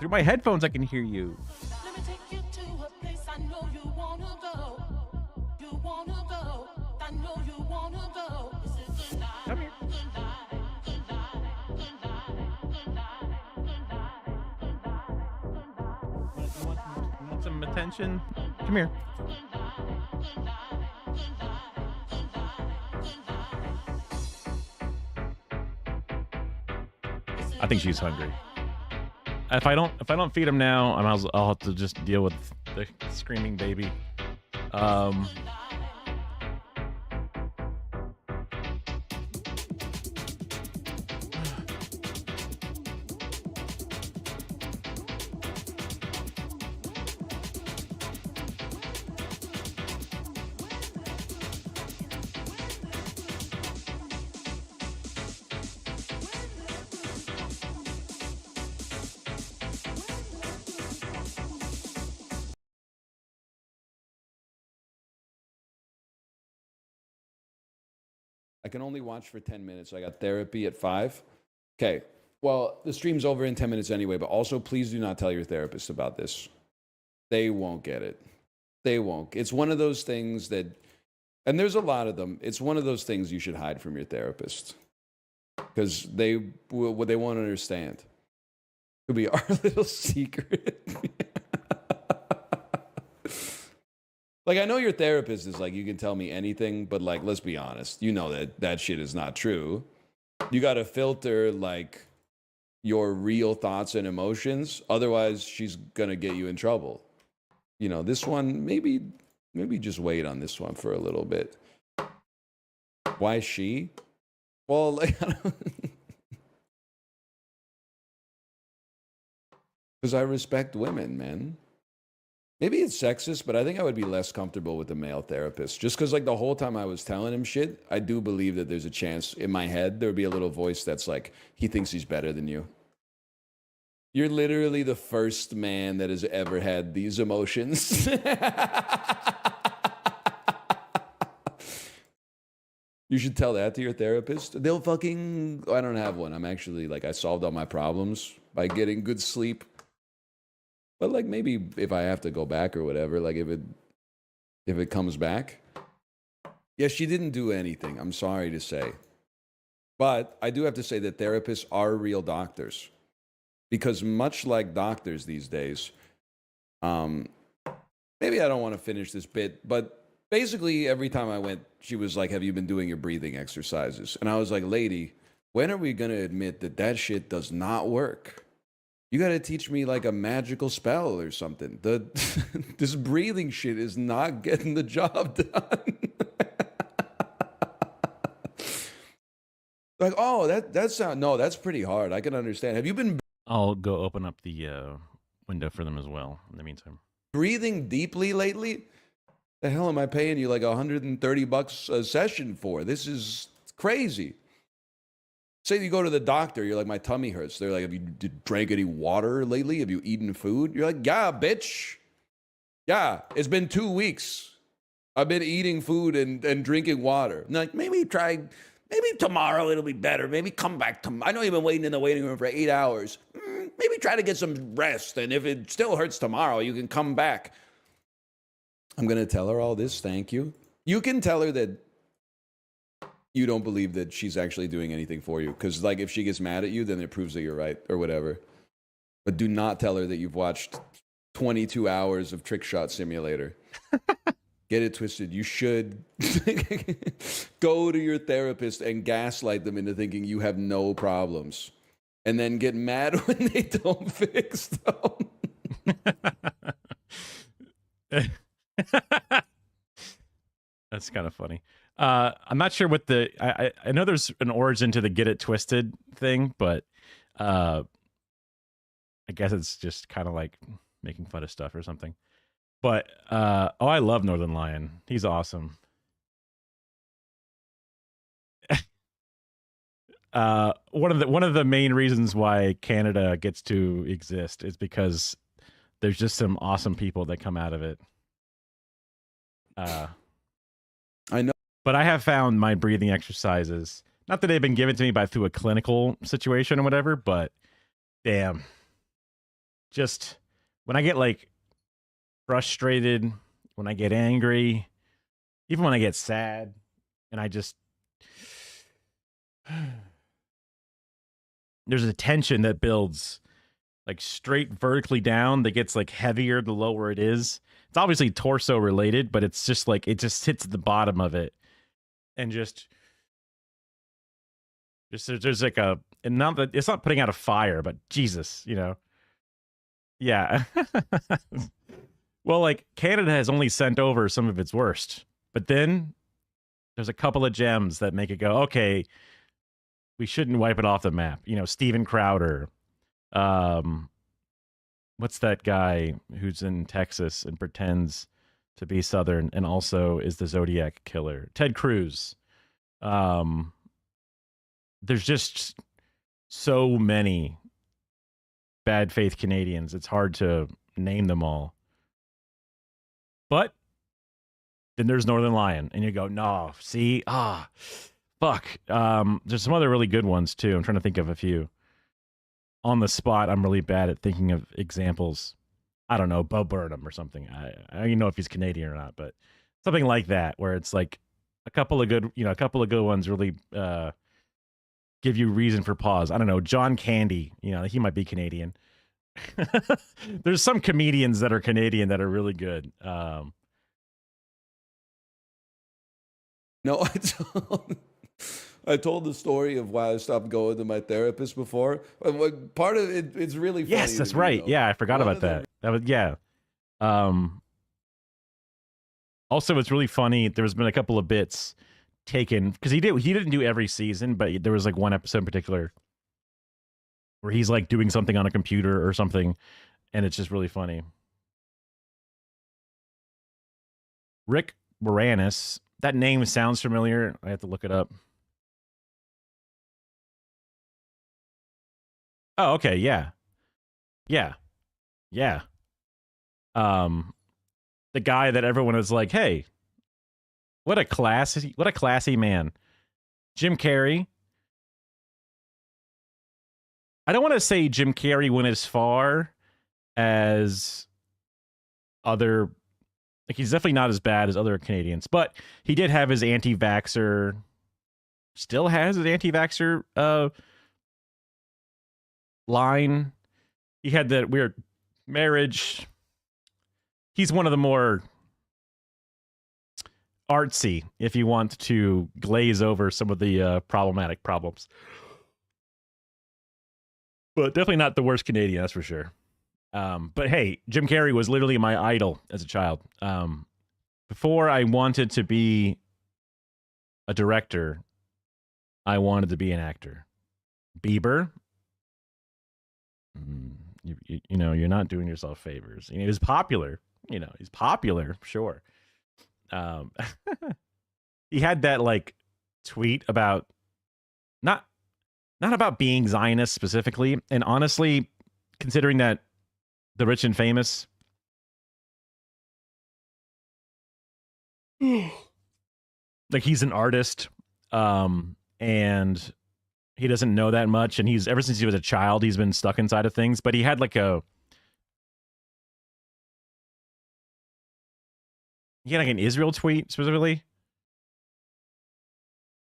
Through my headphones, I can hear you. Let me take you to a place I know you wanna go. You wanna go. I know you wanna go. This is good night. Come here. Good night. Good night. Good night. Good night. Good night. Good night. You want some attention? Come here. I think she's hungry. If I don't feed him now, I'll have to just deal with the screaming baby. I can only watch for 10 minutes. I got therapy at 5. Okay. Well, the stream's over in 10 minutes anyway, but also please do not tell your therapist about this. They won't get it. They won't. It's one of those things that, and there's a lot of them, it's one of those things you should hide from your therapist because they won't understand. It'll be our little secret. Like, I know your therapist is like, you can tell me anything, but like, let's be honest. You know that that shit is not true. You got to filter like your real thoughts and emotions. Otherwise, she's going to get you in trouble. You know, this one, maybe just wait on this one for a little bit. Why she? Well, like, because I respect women, man. Maybe it's sexist, but I think I would be less comfortable with a male therapist. Just because, like, the whole time I was telling him shit, I do believe that there's a chance in my head there would be a little voice that's like, he thinks he's better than you. You're literally the first man that has ever had these emotions. You should tell that to your therapist. They'll fucking... I don't have one. I'm actually, like, I solved all my problems by getting good sleep. But like maybe if I have to go back or whatever, like if it comes back. Yeah, she didn't do anything. I'm sorry to say. But I do have to say that therapists are real doctors. Because much like doctors these days, maybe I don't want to finish this bit, but basically every time I went, she was like, have you been doing your breathing exercises? And I was like, lady, when are we going to admit that that shit does not work? You got to teach me like a magical spell or something. This breathing shit is not getting the job done. Like, oh, that's pretty hard. I can understand. Have you been I'll go open up the window for them as well in the meantime. breathing deeply lately? The hell am I paying you like $130 a session for? This is crazy. Say you go to the doctor, you're like, my tummy hurts. They're like, have you drank any water lately? Have you eaten food? You're like, yeah, bitch. Yeah, it's been 2 weeks. I've been eating food and drinking water. And like, maybe tomorrow it'll be better. Maybe come back tomorrow. I know you've been waiting in the waiting room for 8 hours. Maybe try to get some rest. And if it still hurts tomorrow, you can come back. I'm going to tell her all this. Thank you. You can tell her that you don't believe that she's actually doing anything for you. Because, like, if she gets mad at you, then it proves that you're right or whatever. But do not tell her that you've watched 22 hours of Trick Shot Simulator. Get it twisted. You should go to your therapist and gaslight them into thinking you have no problems. And then get mad when they don't fix them. That's kind of funny. I'm not sure what I know there's an origin to the get it twisted thing, but I guess it's just kind of like making fun of stuff or something. But I love Northern Lion. He's awesome. one of the main reasons why Canada gets to exist is because there's just some awesome people that come out of it. I know. But I have found my breathing exercises, not that they've been given to me by through a clinical situation or whatever, but damn, just when I get like frustrated, when I get angry, even when I get sad, and I just there's a tension that builds like straight vertically down that gets like heavier the lower it is. It's obviously torso related, but it's just like it just hits the bottom of it, and just there's like a, and not that it's not putting out a fire, but Jesus, you know, yeah. Well, like Canada has only sent over some of its worst, but then there's a couple of gems that make it go, okay, we shouldn't wipe it off the map. You know, Steven Crowder. What's that guy who's in Texas and pretends to be Southern and also is the Zodiac killer? Ted Cruz. There's just so many bad faith Canadians. It's hard to name them all. But then there's Northern Lion, and you go, no, see, fuck. There's some other really good ones too. I'm trying to think of a few. On the spot, I'm really bad at thinking of examples. I don't know, Bo Burnham or something. I don't even know if he's Canadian or not, but something like that, where it's like a couple of good ones really give you reason for pause. I don't know, John Candy, you know, he might be Canadian. There's some comedians that are Canadian that are really good. No, I told the story of why I stopped going to my therapist before. Part of it, it's really funny. Yes, that's to me, right. though. Yeah, I forgot One about of the- that. That was, yeah. Also, it's really funny. There's been a couple of bits taken because he didn't do every season, but there was like one episode in particular where he's like doing something on a computer or something, and it's just really funny. Rick Moranis. That name sounds familiar. I have to look it up. Oh, okay, yeah. Yeah. Yeah. The guy that everyone was like, "Hey, what a classy man." Jim Carrey. I don't want to say Jim Carrey went as far as other, like he's definitely not as bad as other Canadians, but he did have his anti-vaxxer, still has his anti-vaxxer line. He had that weird marriage. He's one of the more artsy, if you want to glaze over some of the problematic problems. But definitely not the worst Canadian, that's for sure. But hey, Jim Carrey was literally my idol as a child. Before I wanted to be a director, I wanted to be an actor. Bieber, you know, you're not doing yourself favors. He was popular. You know, he's popular, sure. He had that like tweet about not about being Zionist specifically, and honestly, considering that The Rich and Famous, like he's an artist, and he doesn't know that much, and he's ever since he was a child, he's been stuck inside of things. But he had like an Israel tweet specifically.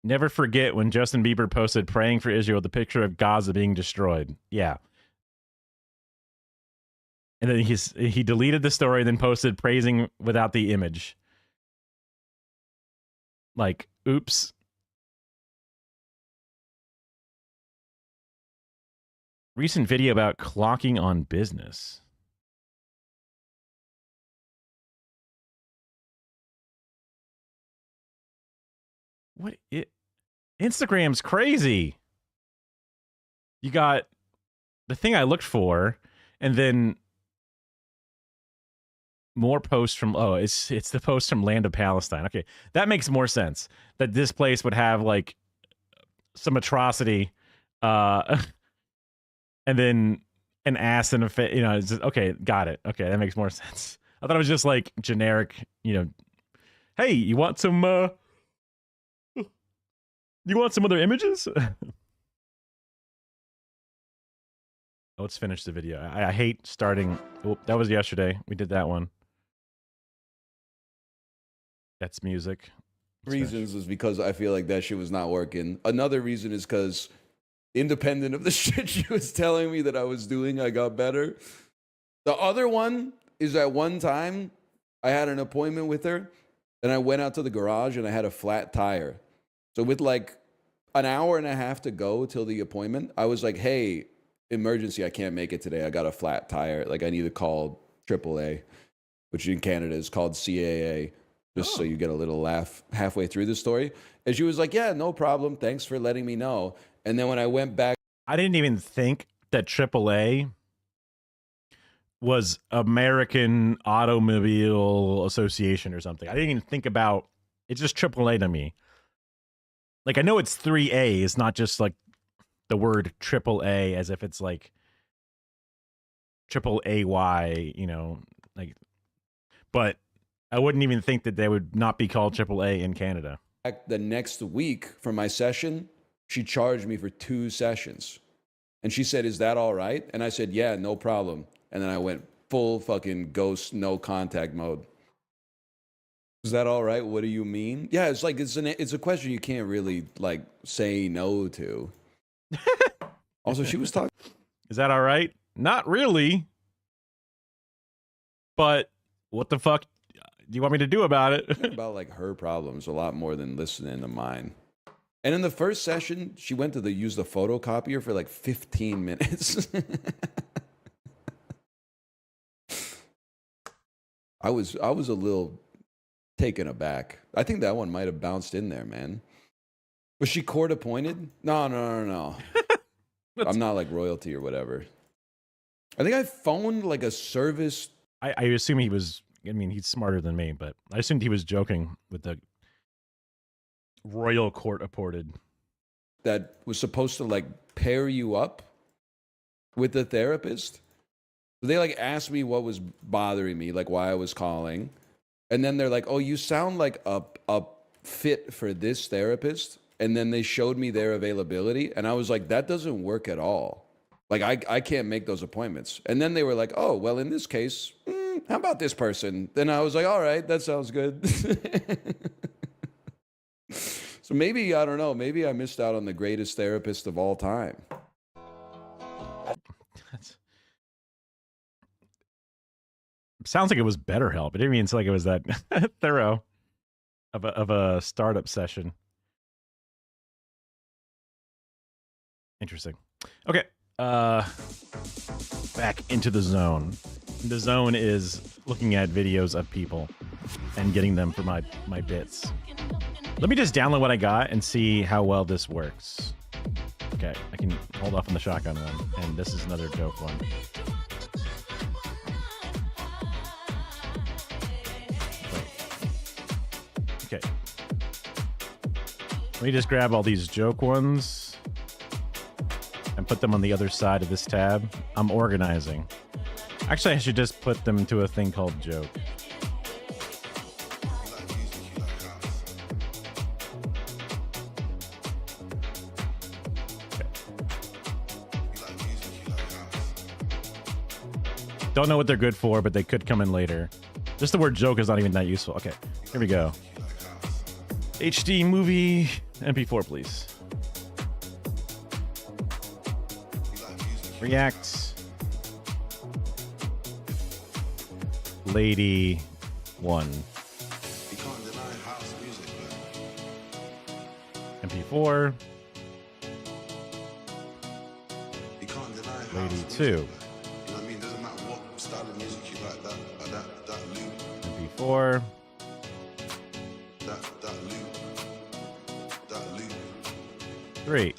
Never forget when Justin Bieber posted praying for Israel, the picture of Gaza being destroyed. Yeah. And then he deleted the story and then posted praising without the image. Like, oops. Recent video about clocking on business. What it? Instagram's crazy. You got the thing I looked for, and then more posts from it's the post from Land of Palestine. Okay, that makes more sense. That this place would have like some atrocity, and then an ass and a face. You know, it's just, okay, got it. Okay, that makes more sense. I thought it was just like generic. You know, hey, you want some? You want some other images? Let's finish the video. I hate starting. Oh, that was yesterday. We did that one. That's music. Let's finish. Reasons is because I feel like that shit was not working. Another reason is because independent of the shit she was telling me that I was doing, I got better. The other one is that one time I had an appointment with her and I went out to the garage and I had a flat tire. So with like an hour and a half to go till the appointment, I was like, hey, emergency, I can't make it today. I got a flat tire. Like I need to call AAA, which in Canada is called CAA, just so you get a little laugh halfway through the story. And she was like, yeah, no problem. Thanks for letting me know. And then when I went back, I didn't even think that AAA was American Automobile Association or something. I didn't even think about it's just AAA to me. Like I know it's 3A. It's not just like the word AAA as if it's like AAY, you know, like, but I wouldn't even think that they would not be called AAA in Canada. the next week for my session, she charged me for 2 sessions. And she said, is that all right? And I said, yeah, no problem. And then I went full fucking ghost, no contact mode. Is that all right? What do you mean? Yeah, it's like, it's a question you can't really like say no to. Also, she was talking. Is that all right? Not really. But what the fuck do you want me to do about it? About like her problems a lot more than listening to mine. And in the first session, she went to use the photocopier for like 15 minutes. I was a little taken aback. I think that one might have bounced in there, man. Was she court appointed? No. I'm not like royalty or whatever. I think I phoned like a service. I assume he was, I mean, he's smarter than me, but I assumed he was joking with the royal court appointed. That was supposed to like pair you up with the therapist. They like asked me what was bothering me, like why I was calling. And then they're like, oh, you sound like a fit for this therapist. And then they showed me their availability. And I was like, that doesn't work at all. Like, I can't make those appointments. And then they were like, oh, well, in this case, how about this person? Then I was like, all right, that sounds good. So maybe, I don't know, maybe I missed out on the greatest therapist of all time. Sounds like it was BetterHelp. It didn't mean like it was that thorough of a startup session. Interesting. Okay. Back into the zone. The zone is looking at videos of people and getting them for my bits. Let me just download what I got and see how well this works. Okay, I can hold off on the shotgun one, and this is another joke one. Okay. Let me just grab all these joke ones and put them on the other side of this tab. I'm organizing. Actually, I should just put them into a thing called joke. Okay. Don't know what they're good for, but they could come in later. Just the word joke is not even that useful. Okay, here we go. HD movie MP4, please. React. Lady 1. MP4. Lady 2. MP4. Three.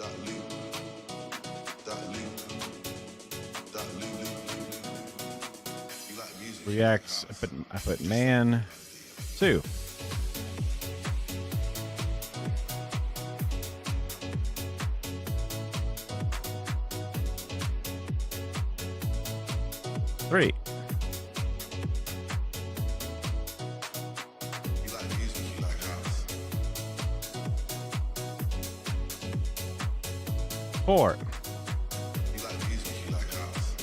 Reacts. I put man 2. 4. You like music, you like house.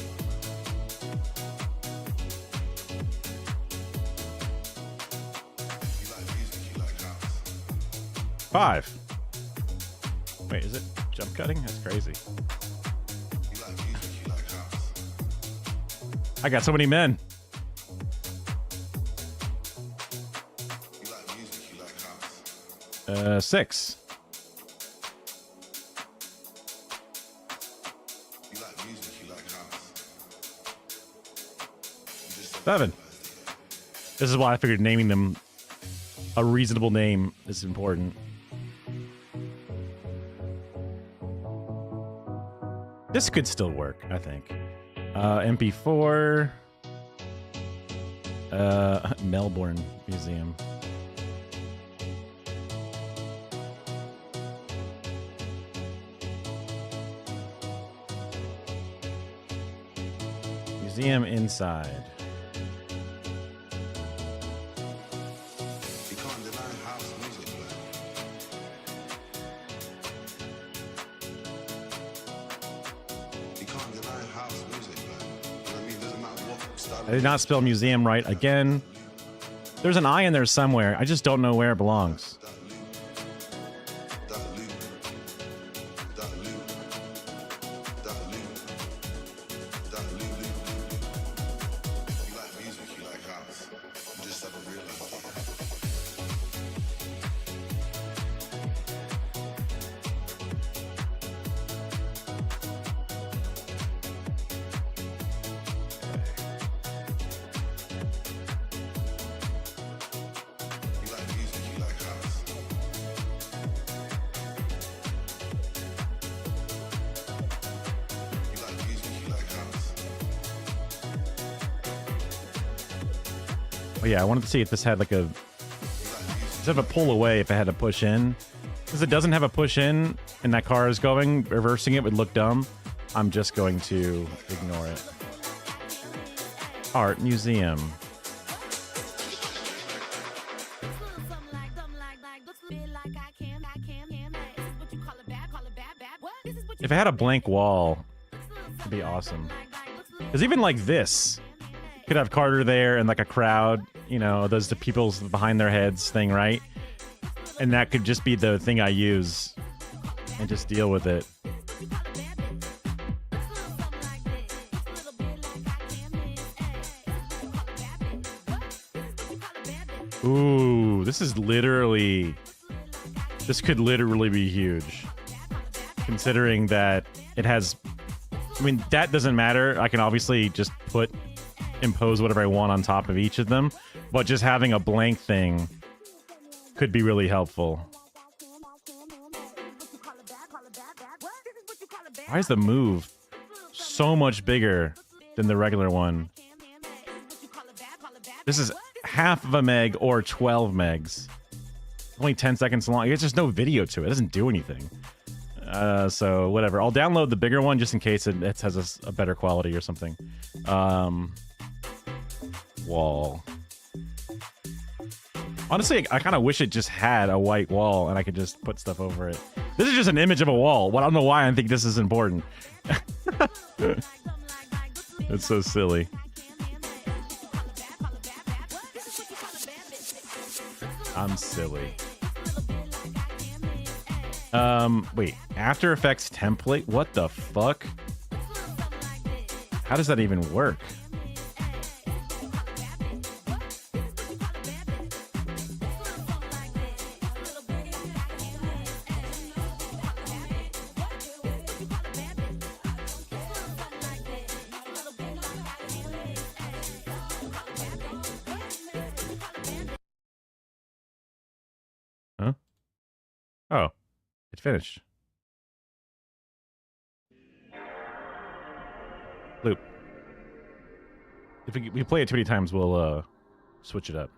You like music, you like house. 5. Wait, is it jump cutting? That's crazy. You like music, you like house. I got so many men. You like music, you like house. 6. You like music, you like house. You just 7. This is why I figured naming them a reasonable name is important. This could still work, I think. MP4. Melbourne Museum. Museum inside. You can't deny house music, man. You can't deny house music, man. You know what I mean? Doesn't matter what style. I did not spell museum right again. There's an I in there somewhere. I just don't know where it belongs. That loop, that loop, that loop, that loop, loop. You like music, you like house. You just haven't realized it. You like music, you like house. You like music, you like house. Oh yeah, I wanted to see if this had like a instead of a pull away, if it had a push in. Since it doesn't have a push in and that car is going, reversing it would look dumb. I'm just going to ignore it. Art museum. If it had a blank wall, it'd be awesome. Because even like this, could have Carter there and like a crowd, you know, those the people's behind their heads thing, right? And that could just be the thing I use and just deal with it. Ooh, this is literally... This could literally be huge. Considering that it has... I mean, that doesn't matter. I can obviously just impose whatever I want on top of each of them. But just having a blank thing could be really helpful. Why is the move so much bigger than the regular one? This is half of a meg or 12 megs. Only 10 seconds long. It's just no video to it. It doesn't do anything. So whatever. I'll download the bigger one just in case it has a better quality or something. Wall. Honestly, I kind of wish it just had a white wall and I could just put stuff over it. This is just an image of a wall. Well, I don't know why I think this is important. It's so silly. I'm silly. Wait. After Effects template? What the fuck? How does that even work? Huh? Oh, it finished. Loop. If we play it too many times, we'll switch it up.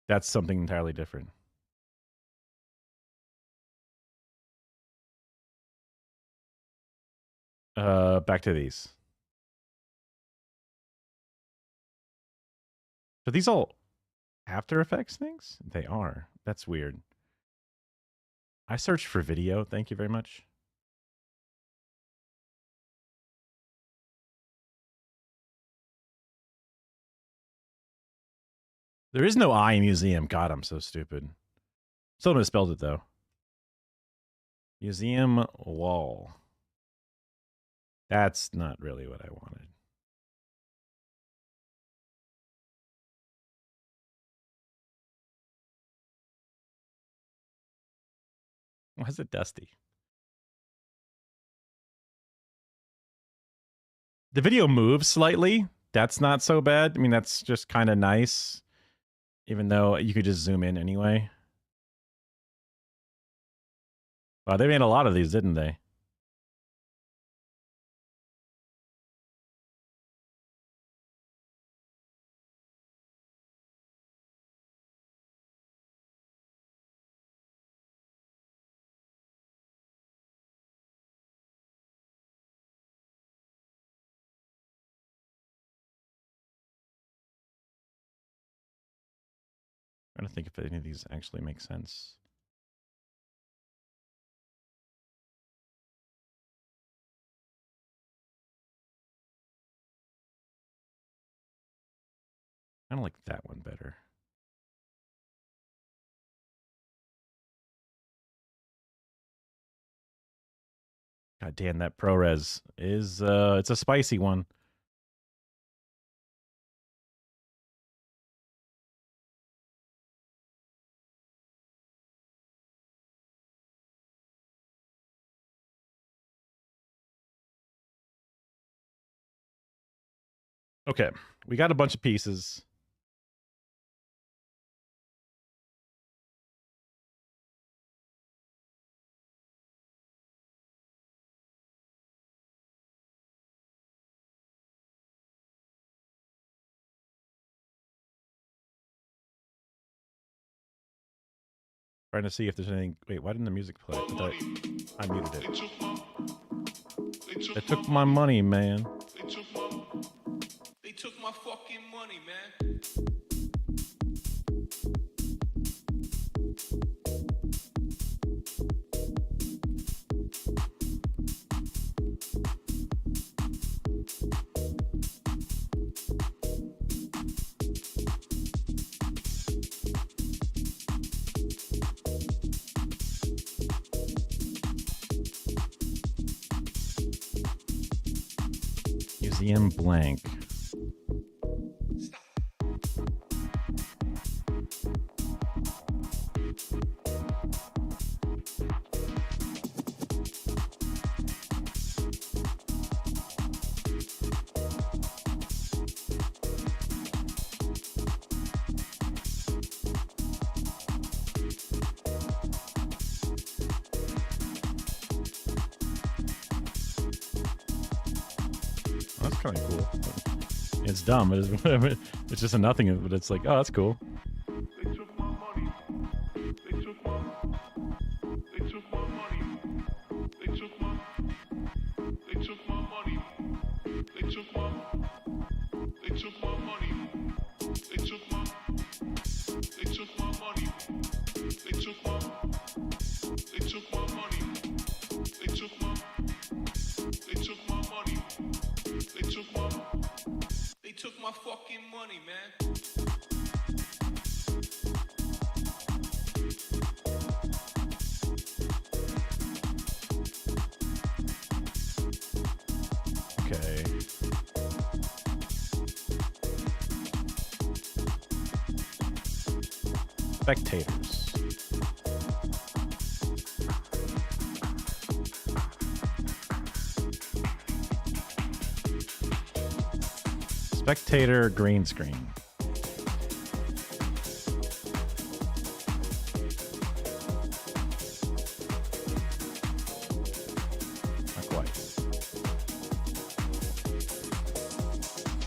That's something entirely different. Back to these. Are these all After Effects things? They are. That's weird. I searched for video. Thank you very much. There is no eye museum. God, I'm so stupid. Still misspelled it though. Museum wall. That's not really what I wanted. Why is it dusty? The video moves slightly. That's not so bad. I mean, that's just kind of nice. Even though you could just zoom in anyway. Wow, they made a lot of these, didn't they? I'm trying to think if any of these actually make sense. I don't like that one better. God damn, that ProRes is it's a spicy one. Okay, we got a bunch of pieces. Trying to see if there's anything. Wait, why didn't the music play? I muted it. They took my money, man. They took my fucking money, man. Museum blank. That's kind of cool. It's dumb. It's just a nothing, but it's like, oh, that's cool. They took my money. They took my money. They took my They took my money. They took my They took my money. They took my They took my money. They took my They took my money. They took my They took my money. They took my fucking money, man. Okay. Spectators. Spectator green screen. Not quite.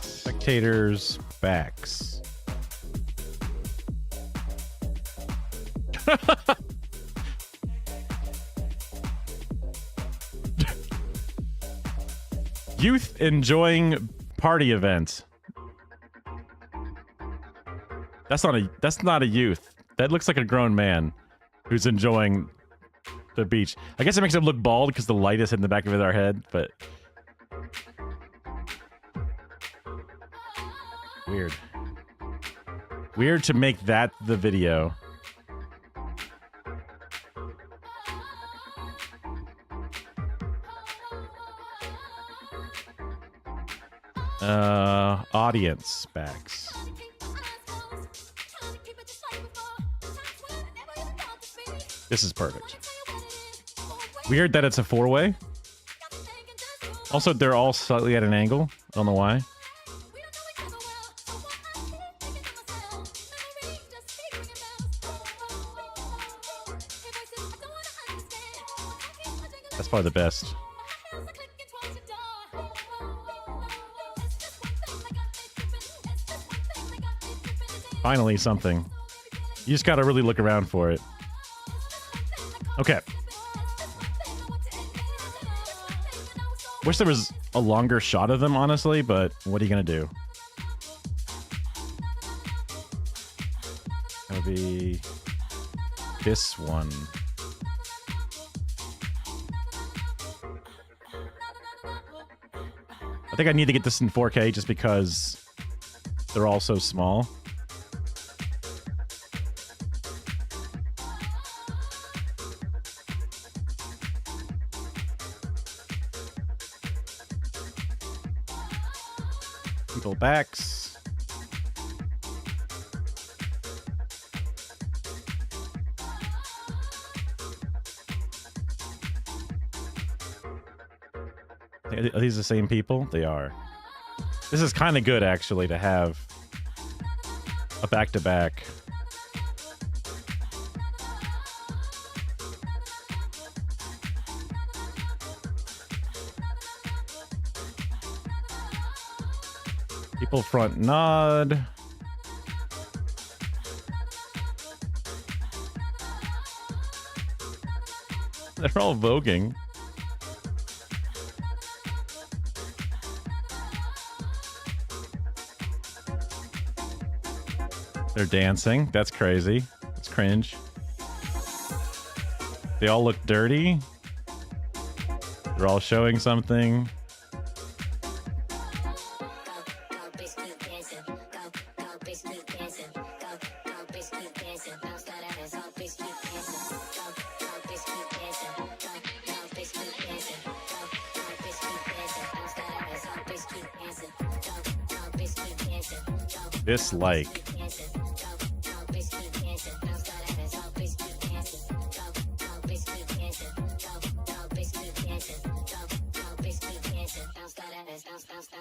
Spectators backs. Youth enjoying party event. That's not a youth. That looks like a grown man who's enjoying the beach. I guess it makes him look bald because the light is in the back of our head, but weird. Weird to make that the video. Audience backs. This is perfect. Weird that it's a four-way. Also, they're all slightly at an angle. I don't know why. That's probably the best. Finally, something. You just gotta really look around for it. Okay. Wish there was a longer shot of them, honestly, but what are you gonna do? Gonna be this one. I think I need to get this in 4K just because they're all so small. People backs. Are these the same people? They are. This is kind of good, actually, to have a back-to-back. People front nod. They're all voguing. They're dancing. That's crazy. It's cringe. They all look dirty. They're all showing something. Dislike.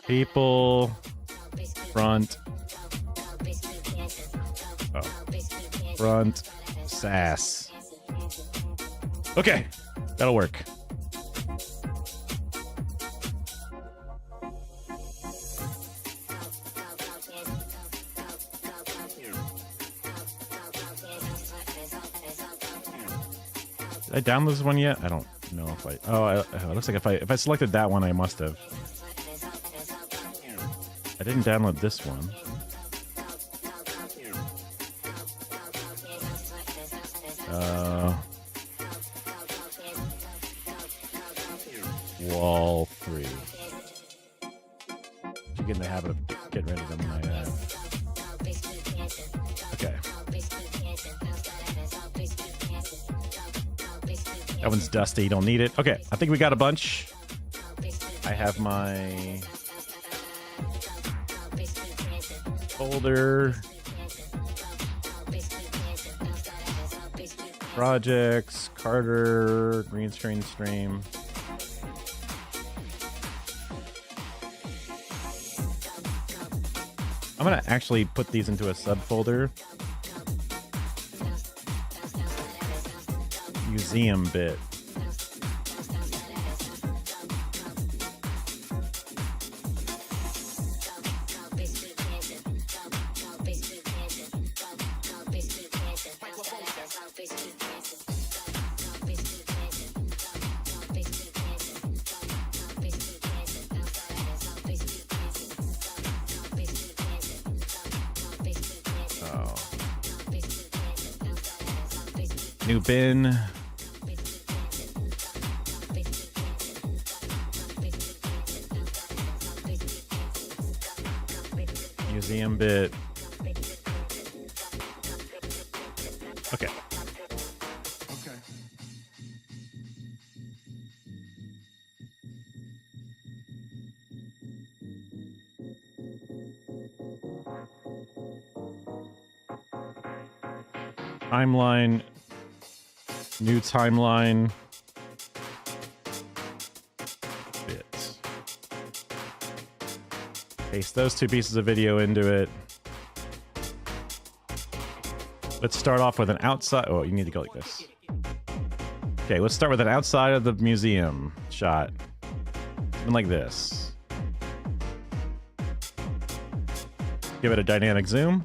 People front. Oh. Front sass. Okay, that'll work. Did I download this one yet? I don't know if I. Oh, it looks like if I selected that one, I must have. I didn't download this one. Wall 3. You get in the habit of getting rid of them. Okay. That one's dusty. You don't need it. Okay, I think we got a bunch. I have my folder. Projects, Carter, green screen stream. I'm gonna actually put these into a subfolder. Museum bit. New bin. Museum bit. Okay. Okay. Timeline. New timeline. Bit. Paste those two pieces of video into it. Let's start off with an outside. Oh, you need to go like this. Okay, let's start with an outside of the museum shot. Something like this. Give it a dynamic zoom.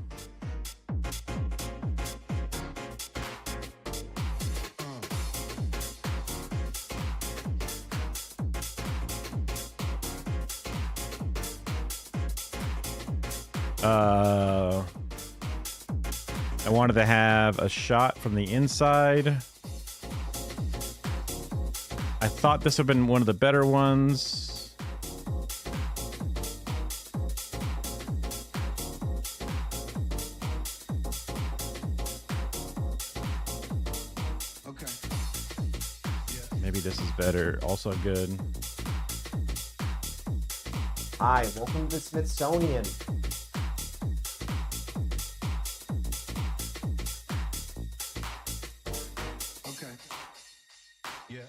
I wanted to have a shot from the inside. I thought this would have been one of the better ones. Okay. Maybe this is better. Also good. Hi, welcome to the Smithsonian. Okay. Yeah.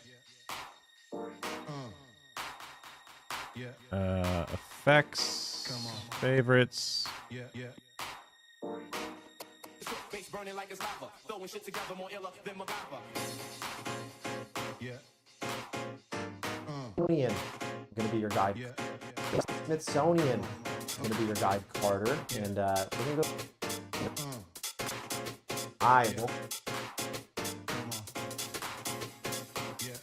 Yeah. Effects. Come on. Favorites. Yeah. Yeah. Face burning like it's lava, throwing shit together more iller than MacGyver. Yeah. Smithsonian. I'm gonna be your guide. Yeah. Smithsonian. I'm gonna be your guide, Carter, and we're gonna go. Hi, welcome. Come on. Yeah.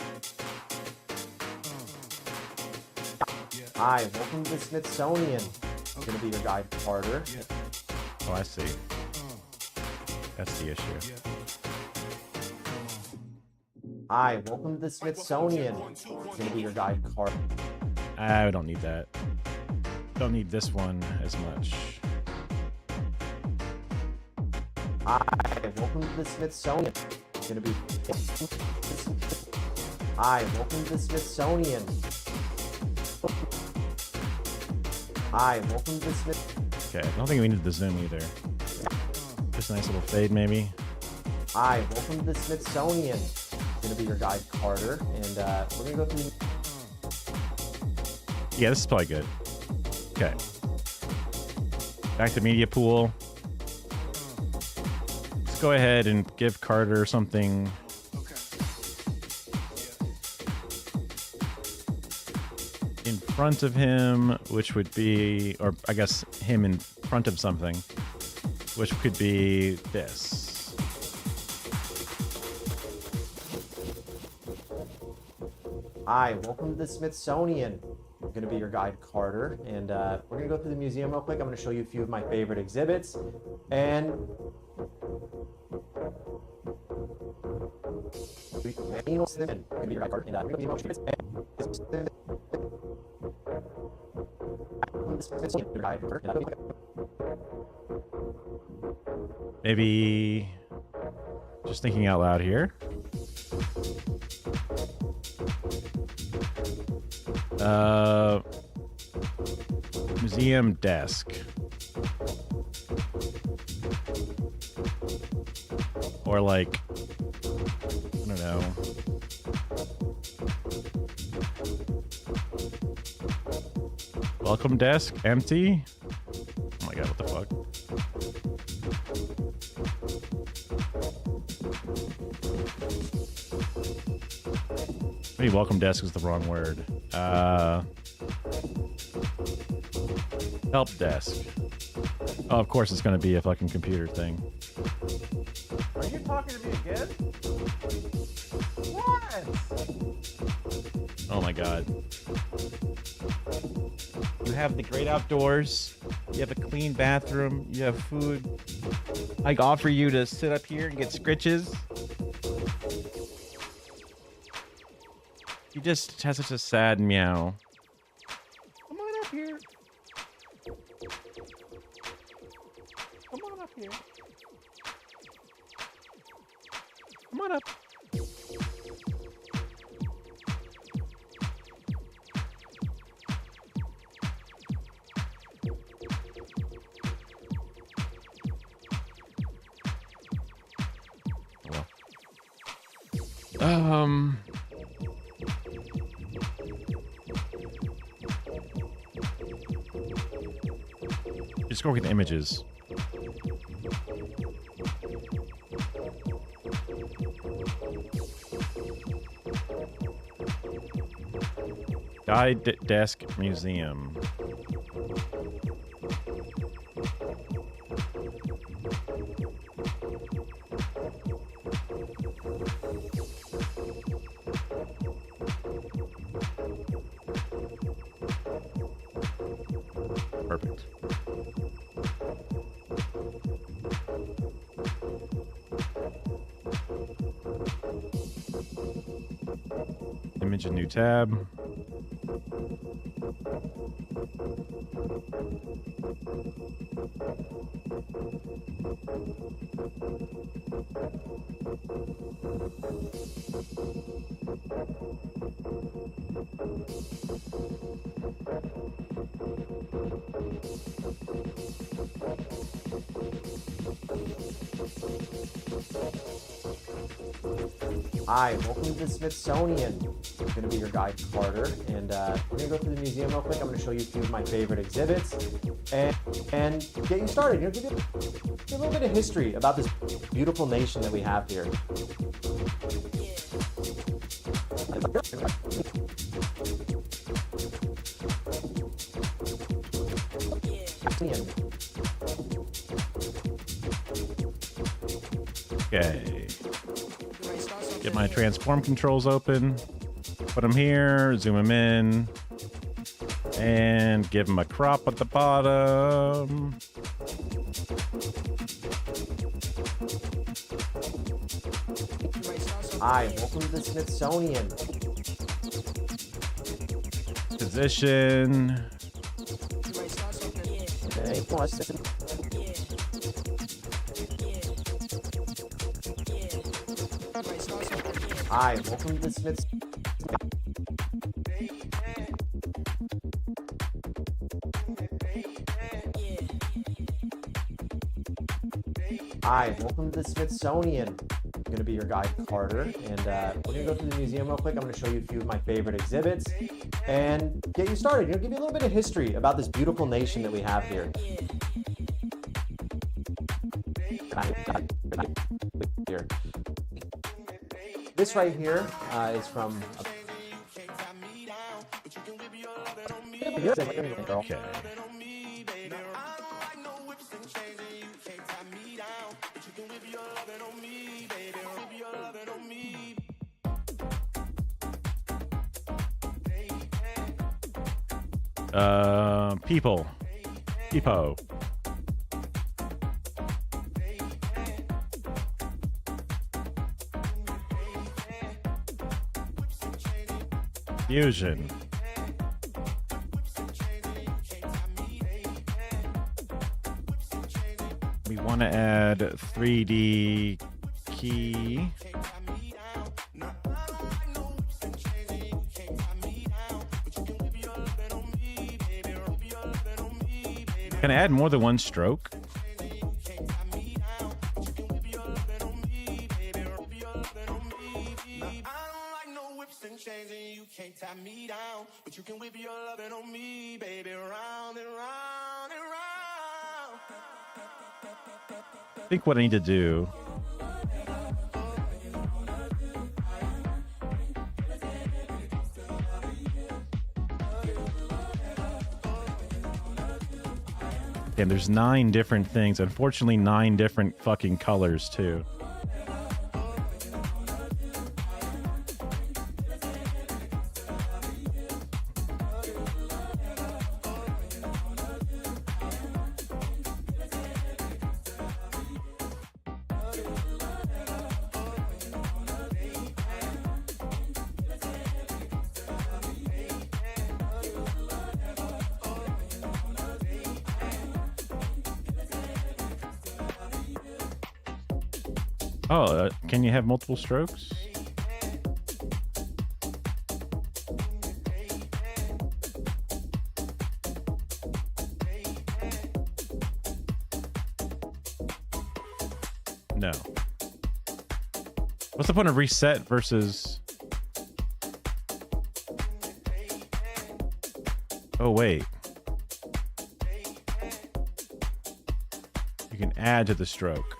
Yeah. Hi, welcome to the Smithsonian. I'm gonna be your guide, Carter. Oh, I see. That's the issue. Hi, welcome to the Smithsonian. I'm gonna be your guide, Carter. I don't need that. Don't need this one as much. Hi, welcome to the Smithsonian. I'm gonna be. Hi, welcome to the Smithsonian. Hi, welcome to the Smith. Okay, I don't think we need the zoom either. Just a nice little fade, maybe. Hi, welcome to the Smithsonian. I'm gonna be your guide, Carter, and we're gonna go through. Yeah, this is probably good. Okay. Back to media pool. Let's go ahead and give Carter something. Okay. In front of him, which would be, or I guess him in front of something, which could be this. Hi, welcome to the Smithsonian. I'm gonna be your guide, Carter, and we're gonna go through the museum real quick. I'm gonna show you a few of my favorite exhibits, and Maybe just thinking out loud here. Museum desk. Or like, I don't know. Welcome desk, empty. Oh my god, what the fuck? Maybe welcome desk is the wrong word. Help desk. Oh, of course it's gonna be a fucking computer thing. Are you talking to me again? What? Oh my god. You have the great outdoors. You have a clean bathroom. You have food. I offer you to sit up here and get scritches. You just have such a sad meow. Come on up here. Here. Come on up. Well. Just go with images. Guide Desk Museum. Perfect. Image a new tab. Hi, welcome to the Smithsonian. I'm going to be your guide, Carter, and we're going to go through the museum real quick. I'm going to show you a few of my favorite exhibits and get you started. You know, give you a little bit of history about this beautiful nation that we have here. Okay. Get my transform controls open. Put them here. Zoom them in. And give them a crop at the bottom. Hi, welcome to the Smithsonian. Position. Okay, plus. Hi, welcome to the Smithsonian. Hi, welcome to the Smithsonian. I'm going to be your guide, Carter, and we're going to go through the museum real quick. I'm going to show you a few of my favorite exhibits and get you started. You know, give you a little bit of history about this beautiful nation that we have here. Here. This right here is from. Okay. People. Peepo. Fusion. We want to add 3D key. Can I add more than one stroke? I think what I need to do and there's 9 different things. Unfortunately, 9 different fucking colors too. Oh, can you have multiple strokes? No. What's the point of reset versus... Oh, wait. You can add to the stroke.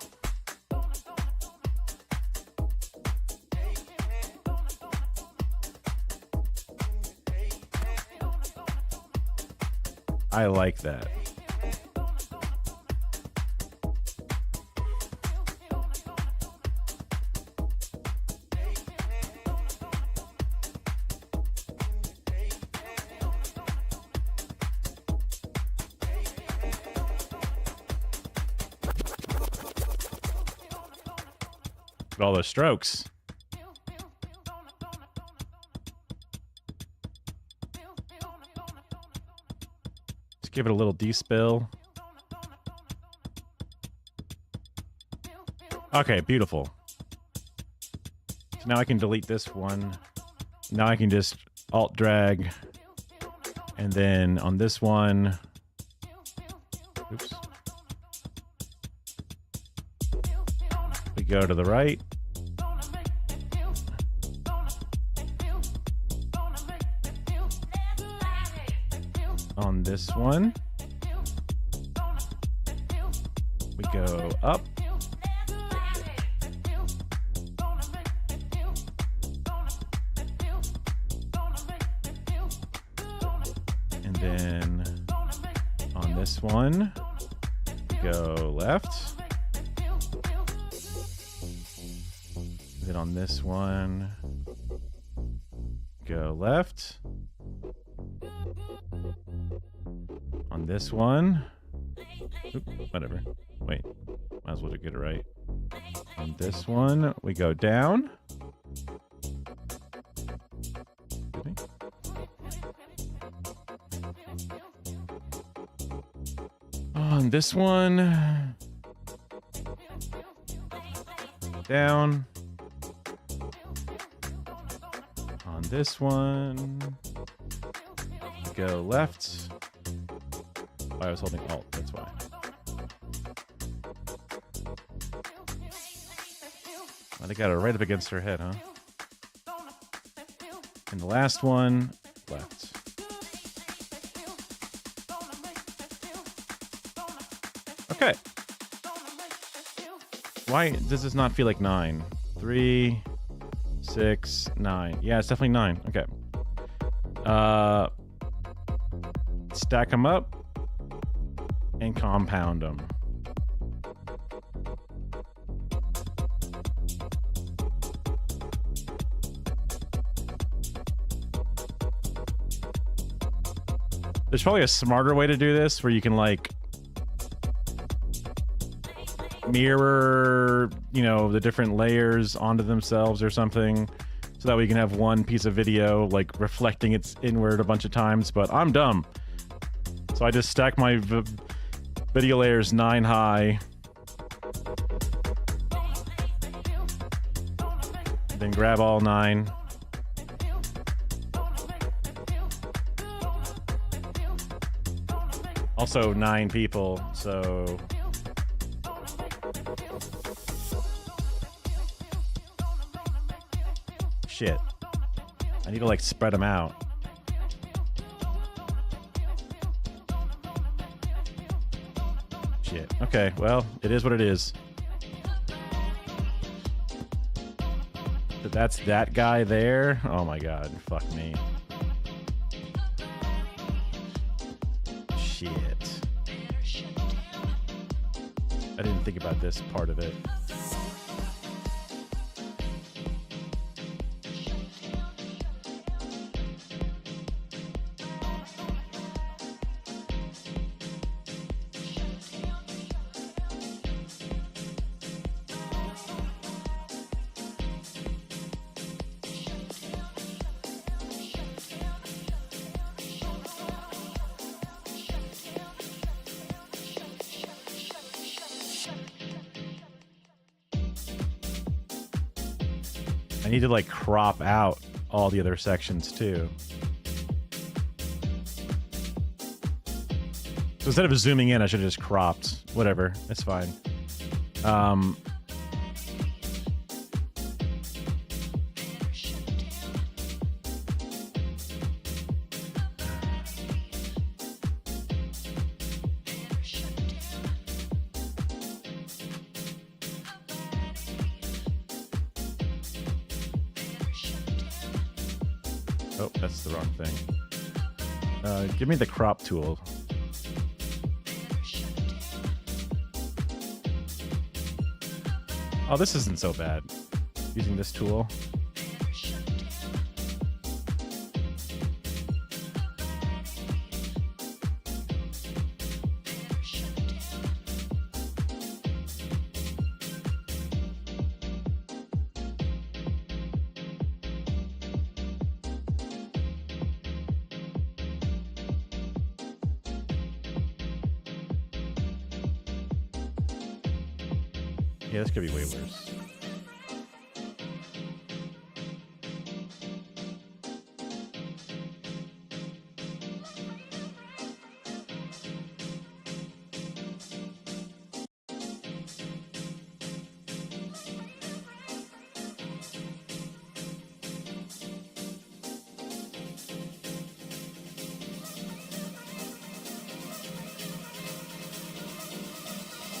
I like that. Look at all those strokes. Let's give it a little despill. Okay, beautiful. So now I can delete this one. Now I can just alt drag. And then on this one, oops. We go to the right. On this one, we go up. And then on this one, we go left. Then on this one, go left. On this one, oop, whatever. Wait, might as well get it right. On this one, we go down. Excuse me. On this one, down. On this one, go left. Oh, I was holding Alt, that's why. Oh, they got it right up against her head, huh? And the last one, left. Okay. Why does this not feel like 9? 3, 6, 9. Yeah, it's definitely 9. Okay. Stack them up and compound them. There's probably a smarter way to do this where you can like mirror, you know, the different layers onto themselves or something, so that we can have one piece of video like reflecting its inward a bunch of times. But I'm dumb, so I just stack my video layers 9 high, then grab all 9. Also 9 people, so shit. I need to like spread them out. Shit. Okay, well, it is what it is. But that's that guy there. Oh my god, fuck me. Shit. I didn't think about this part of it. I need to like crop out all the other sections too. So instead of zooming in, I should have just cropped. Whatever, it's fine. Oh, that's the wrong thing. Give me the crop tool. Oh, this isn't so bad. Using this tool. Yeah, this could be way worse.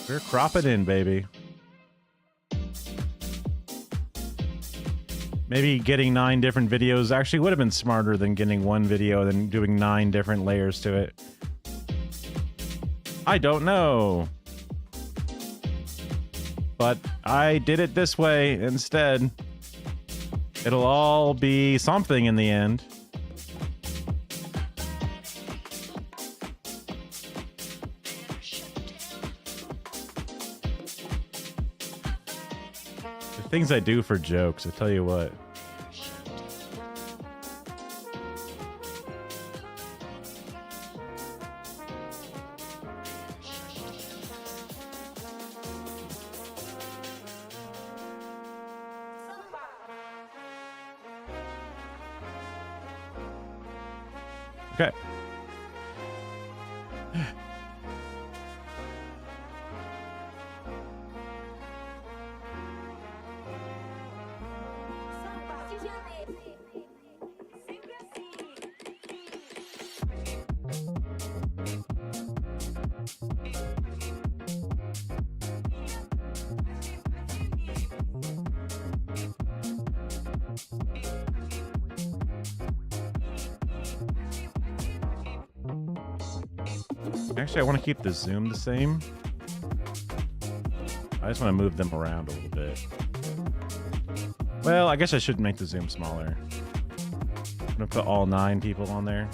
We're cropping in, baby. Maybe getting 9 different videos actually would have been smarter than getting one video and doing 9 different layers to it. I don't know. But I did it this way instead. It'll all be something in the end. The things I do for jokes, I tell you what. Okay. Actually, I want to keep the zoom the same. I just want to move them around a little bit. Well, I guess I should make the zoom smaller. I'm gonna put all 9 people on there.